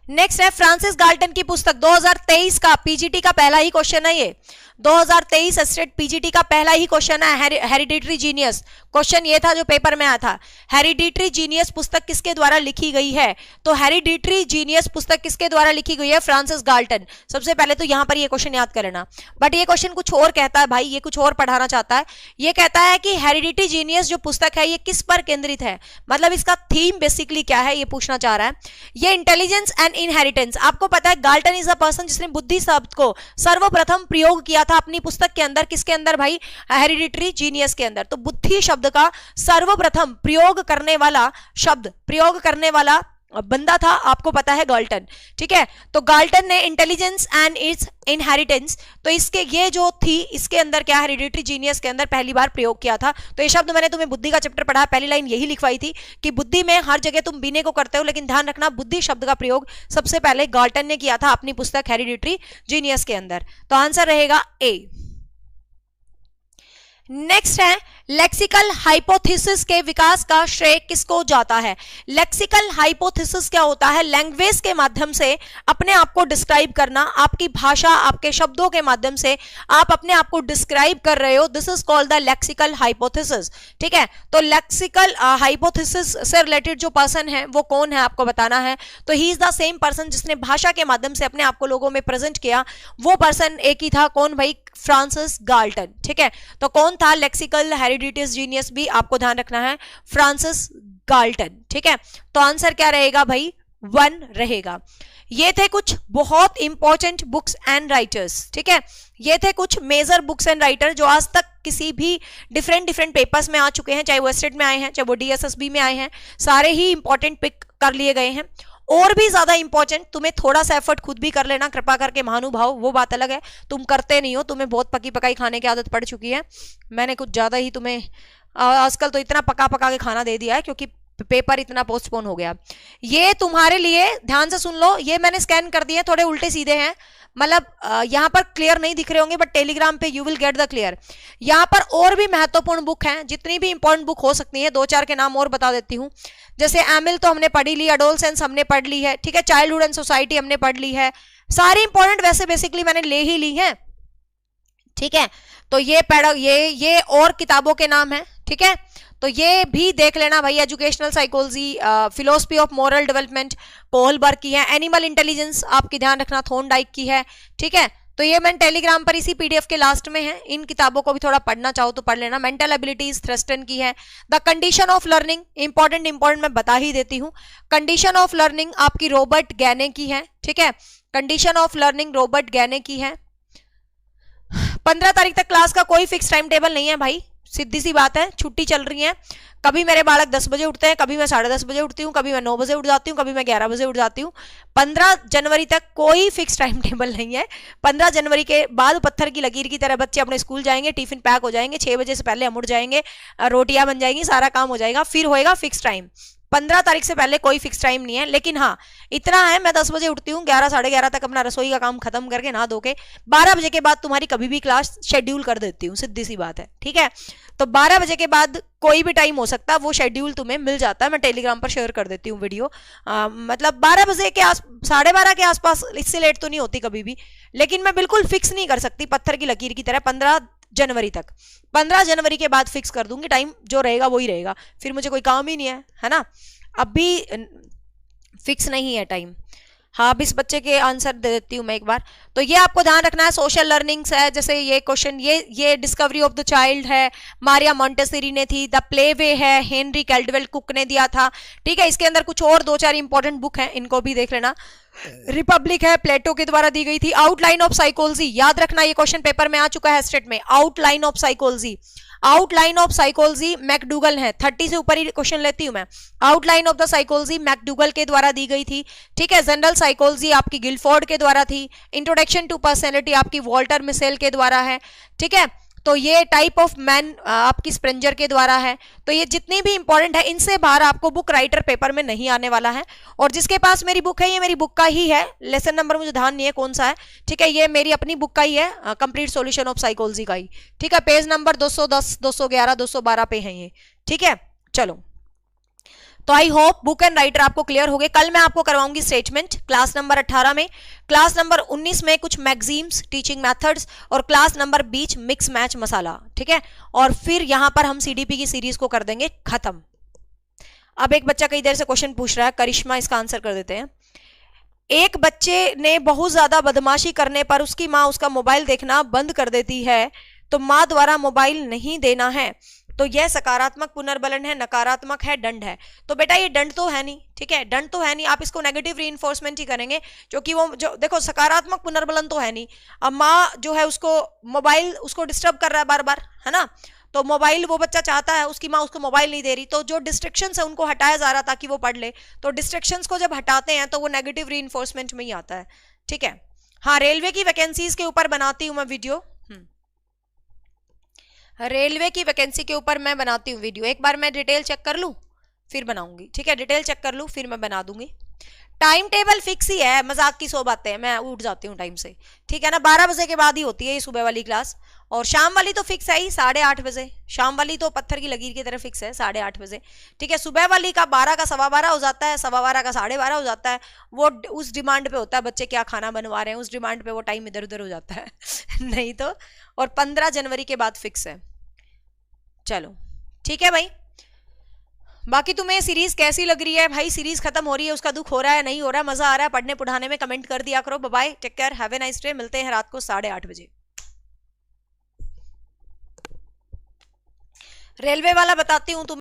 नेक्स्ट है फ्रांसिस गाल्टन की पुस्तक 2023 का पीजीटी का पहला ही क्वेश्चन है ये, 2023 एस्टेट पीजीटी का पहला ही क्वेश्चन है, हेरिडिटरी जीनियस। क्वेश्चन ये था जो पेपर में आया था, हेरिडिटरी जीनियस पुस्तक किसके द्वारा लिखी गई है? तो हेरिडिटरी जीनियस पुस्तक किसके द्वारा लिखी गई है? Francis Galton. सबसे पहले तो यहां पर ये क्वेश्चन याद कर लेना, बट ये क्वेश्चन कुछ और कहता है भाई, ये कुछ और पढ़ाना चाहता है। ये कहता है कि हेरिडिटरी जीनियस जो पुस्तक है ये किस पर केंद्रित है, मतलब इसका थीम बेसिकली क्या है, ये पूछना चाह रहा है। ये इंटेलिजेंस एंड इनहेरिटेंस। आपको पता है गाल्टन इज अ पर्सन जिसने बुद्धि शब्द को सर्वप्रथम प्रयोग किया था अपनी पुस्तक के अंदर, किसके अंदर भाई? हेरिडिटरी जीनियस के अंदर। तो बुद्धि शब्द का सर्वप्रथम प्रयोग करने वाला शब्द, प्रयोग करने वाला बंदा था, आपको पता है, गाल्टन, ठीक है। तो गाल्टन ने इंटेलिजेंस एंड इट्स इनहेरिटेंस, तो इसके ये जो थी इसके अंदर क्या, हेरिडिटरी जीनियस के अंदर पहली बार प्रयोग किया था। तो ये शब्द मैंने तुम्हें बुद्धि का चैप्टर पढ़ा, पहली लाइन यही लिखवाई थी कि बुद्धि में हर जगह तुम बीने को करते हो, लेकिन ध्यान रखना बुद्धि शब्द का प्रयोग सबसे पहले गाल्टन ने किया था अपनी पुस्तक हेरिडिटरी जीनियस के अंदर। तो आंसर रहेगा ए। नेक्स्ट है लेक्सिकल हाइपोथेसिस के विकास का श्रेय किसको जाता है? लेक्सिकल हाइपोथेसिस क्या होता है? लैंग्वेज के माध्यम से अपने आप को डिस्क्राइब करना, आपकी भाषा, आपके शब्दों के माध्यम से आप अपने आप को डिस्क्राइब कर रहे हो, this is called the lexical hypothesis, ठीक है। तो लेक्सिकल हाइपोथेसिस से रिलेटेड जो पर्सन है वो कौन है आपको बताना है। तो he is the same person जिसने भाषा के माध्यम से अपने आप को लोगों में प्रेजेंट किया, वो पर्सन एक ही था, कौन भाई? फ्रांसिस गाल्टन, ठीक है। तो कौन था लेक्सिकल हेरिडिटरी जीनियस? भी आपको ध्यान रखना है, फ्रांसिस गाल्टन, ठीक है। तो आंसर क्या रहेगा भाई? 1 रहेगा। ये थे कुछ बहुत इंपॉर्टेंट बुक्स एंड राइटर्स, ठीक है। ये थे कुछ मेजर बुक्स एंड राइटर जो आज तक किसी भी डिफरेंट पेपर्स में आ चुके हैं, चाहे वो एस्टेट में आए हैं, चाहे वो डीएसएसबी में आए हैं, सारे ही इंपॉर्टेंट पिक कर लिए गए हैं। और भी ज्यादा इंपॉर्टेंट तुम्हें थोड़ा सा एफर्ट खुद भी कर लेना, कृपा करके महानुभाव, वो बात अलग है, तुम करते नहीं हो, तुम्हें बहुत पकी पकाई खाने की आदत पड़ चुकी है। मैंने कुछ ज्यादा ही तुम्हें आजकल तो इतना पका पका के खाना दे दिया है क्योंकि पेपर इतना पोस्टपोन हो गया। ये तुम्हारे लिए, ध्यान से सुन लो, ये मैंने स्कैन कर दिए, थोड़े उल्टे सीधे हैं, मतलब यहाँ पर क्लियर नहीं दिख रहे होंगे, बट टेलीग्राम पे you will get the clear. यहाँ पर और भी महत्वपूर्ण बुक हैं, जितनी भी इंपॉर्टेंट बुक हो सकती है, 2-4 के नाम और बता देती हूँ। जैसे एमिल तो हमने पढ़ी ली, एडोलसेंस हमने पढ़ ली है, ठीक है, चाइल्डहुड एंड सोसाइटी हमने पढ़ ली है, सारी इंपॉर्टेंट वैसे बेसिकली मैंने ले ही ली है, ठीक है। तो ये और किताबों के नाम है, ठीक है। तो ये भी देख लेना भाई, educational psychology, philosophy of moral development Kohlberg की है, एनिमल इंटेलिजेंस आपकी ध्यान रखना थॉर्नडाइक की है, ठीक है। तो ये मैंने टेलीग्राम पर इसी पीडीएफ के लास्ट में है, इन किताबों को भी थोड़ा पढ़ना चाहो तो पढ़ लेना। मेंटल एबिलिटीज थ्रस्टन की है। The condition of learning important मैं बता ही देती हूँ। कंडीशन ऑफ लर्निंग आपकी रॉबर्ट गैने की है, ठीक है, कंडीशन ऑफ लर्निंग रॉबर्ट गैने की है। 15 तारीख तक क्लास का कोई फिक्स टाइम टेबल नहीं है भाई, सीधी सी बात है, छुट्टी चल रही है। कभी मेरे बालक 10 बजे उठते हैं, कभी मैं 10:30 बजे उठती हूँ, कभी मैं 9 बजे उठ जाती हूँ, कभी मैं 11 बजे उठ जाती हूँ। 15 जनवरी तक कोई फिक्स टाइम टेबल नहीं है। 15 जनवरी के बाद पत्थर की लकीर की तरह बच्चे अपने स्कूल जाएंगे, टिफिन पैक हो जाएंगे, 6 बजे से पहले हम उठ जाएंगे, रोटियां बन जाएंगी, सारा काम हो जाएगा, फिर होएगा फिक्स टाइम। 15 तारीख से पहले कोई फिक्स टाइम नहीं है। लेकिन हाँ इतना है, मैं 10 बजे उठती हूँ, 11 साढ़े 11 तक अपना रसोई का काम खत्म करके नहा धो के 12 बजे के बाद तुम्हारी कभी भी क्लास शेड्यूल कर देती हूँ, सीधी सी बात है, ठीक है। तो 12 बजे के बाद कोई भी टाइम हो सकता है, वो शेड्यूल तुम्हें मिल जाता है, मैं टेलीग्राम पर शेयर कर देती हूँ वीडियो। मतलब 12 बजे के साढ़े 12 के आसपास, इससे लेट तो नहीं होती कभी भी, लेकिन मैं बिल्कुल फिक्स नहीं कर सकती पत्थर की लकीर की तरह 15 जनवरी तक। 15 जनवरी के बाद फिक्स कर दूंगी, टाइम जो रहेगा वही रहेगा, फिर मुझे कोई काम ही नहीं है ना। अभी फिक्स नहीं है टाइम। हाँ अब इस बच्चे के आंसर दे देती हूँ मैं एक बार। तो ये आपको ध्यान रखना है, सोशल लर्निंग्स है, जैसे ये क्वेश्चन, ये डिस्कवरी ऑफ द चाइल्ड है, मारिया मॉन्टेसरी ने थी। द प्ले वे है, हेनरी कैल्डवेल कुक ने दिया था, ठीक है। इसके अंदर कुछ और 2-4 इंपॉर्टेंट बुक हैं, इनको भी देख लेना। रिपब्लिक है, प्लेटो के द्वारा दी गई थी। आउटलाइन ऑफ साइकोलॉजी, याद रखना ये क्वेश्चन पेपर में आ चुका है स्टेट में। Outline of psychology, outline of psychology McDougall है, 30 से ऊपर ही क्वेश्चन लेती हूं मैं। Outline of the psychology McDougall के द्वारा दी गई थी, ठीक है। जनरल साइकोलॉजी आपकी गिलफोर्ड के द्वारा थी। इंट्रोडक्शन टू पर्सनैलिटी आपकी वॉल्टर मिसेल के द्वारा है, ठीक है। तो ये टाइप ऑफ मैन आपकी स्प्रेंजर के द्वारा है। तो ये जितनी भी इंपॉर्टेंट है, इनसे बाहर आपको बुक राइटर पेपर में नहीं आने वाला है। और जिसके पास मेरी बुक है, ये मेरी बुक का ही है, लेसन नंबर मुझे ध्यान नहीं है कौन सा है, ठीक है, ये मेरी अपनी बुक का ही है, कंप्लीट सॉल्यूशन ऑफ साइकोलॉजी का ही, ठीक है। पेज नंबर 210, 211, 212 पे है ये, ठीक है। चलो, तो I hope book and writer आपको क्लियर हो गए। कल मैं आपको करवाऊंगी स्टेटमेंट क्लास नंबर 18 में, क्लास नंबर 19 में कुछ मैगजीम्स, टीचिंग मेथड्स, और क्लास नंबर 20 मिक्स मैच मसाला, ठीक है। और फिर यहां पर हम सीडीपी की सीरीज को कर देंगे खत्म। अब एक बच्चा कई देर से क्वेश्चन पूछ रहा है, करिश्मा इसका आंसर कर देते हैं। एक बच्चे ने बहुत ज्यादा बदमाशी करने पर उसकी माँ उसका मोबाइल देखना बंद कर देती है, तो माँ द्वारा मोबाइल नहीं देना है, तो यह सकारात्मक पुनर्बलन है, नकारात्मक है, दंड है। तो बेटा ये दंड तो है नहीं, ठीक है, दंड तो है नहीं, आप इसको नेगेटिव रीइंफोर्समेंट ही करेंगे, क्योंकि वो जो देखो सकारात्मक पुनर्बलन तो है नहीं। अब माँ जो है उसको मोबाइल उसको डिस्टर्ब कर रहा है बार बार, है ना, तो मोबाइल वो बच्चा चाहता है, उसकी माँ उसको मोबाइल नहीं दे रही, तो जो डिस्ट्रैक्शंस है उनको हटाया जा रहा ताकि वो पढ़ ले। तो डिस्ट्रैक्शंस को जब हटाते हैं तो वो नेगेटिव रीइंफोर्समेंट में ही आता है, ठीक है। हाँ रेलवे की वैकेंसीज के ऊपर बनाती हूँ मैं वीडियो, रेलवे की वैकेंसी के ऊपर मैं बनाती हूँ वीडियो। एक बार मैं डिटेल चेक कर लूँ फिर बनाऊंगी, ठीक है, डिटेल चेक कर लूँ फिर मैं बना दूंगी। टाइम टेबल फिक्स ही है, मजाक की 100 बातें हैं, मैं उठ जाती हूँ टाइम से, ठीक है ना। 12 बजे के बाद ही होती है ये सुबह वाली क्लास, और शाम वाली तो फिक्स है ही 8:30 बजे। शाम वाली तो पत्थर की लकीर की तरह फिक्स है 8:30 बजे, ठीक है। सुबह वाली का 12 का 12:15 हो जाता है, 12:15 का 12:30 हो जाता है, वो उस डिमांड पे होता है, बच्चे क्या खाना बनवा रहे हैं, उस डिमांड पे वो टाइम इधर उधर हो जाता है नहीं तो। और 15 जनवरी के बाद फिक्स है। चलो ठीक है भाई, बाकी तुम्हें सीरीज कैसी लग रही है भाई? सीरीज खत्म हो रही है, उसका दुख हो रहा है नहीं हो रहा, मजा आ रहा है पढ़ने पढ़ाने में? कमेंट कर दिया करो। Bye bye, take care, have a nice day. मिलते हैं रात को 8:30 बजे। रेलवे वाला बताती हूँ तुम्हें।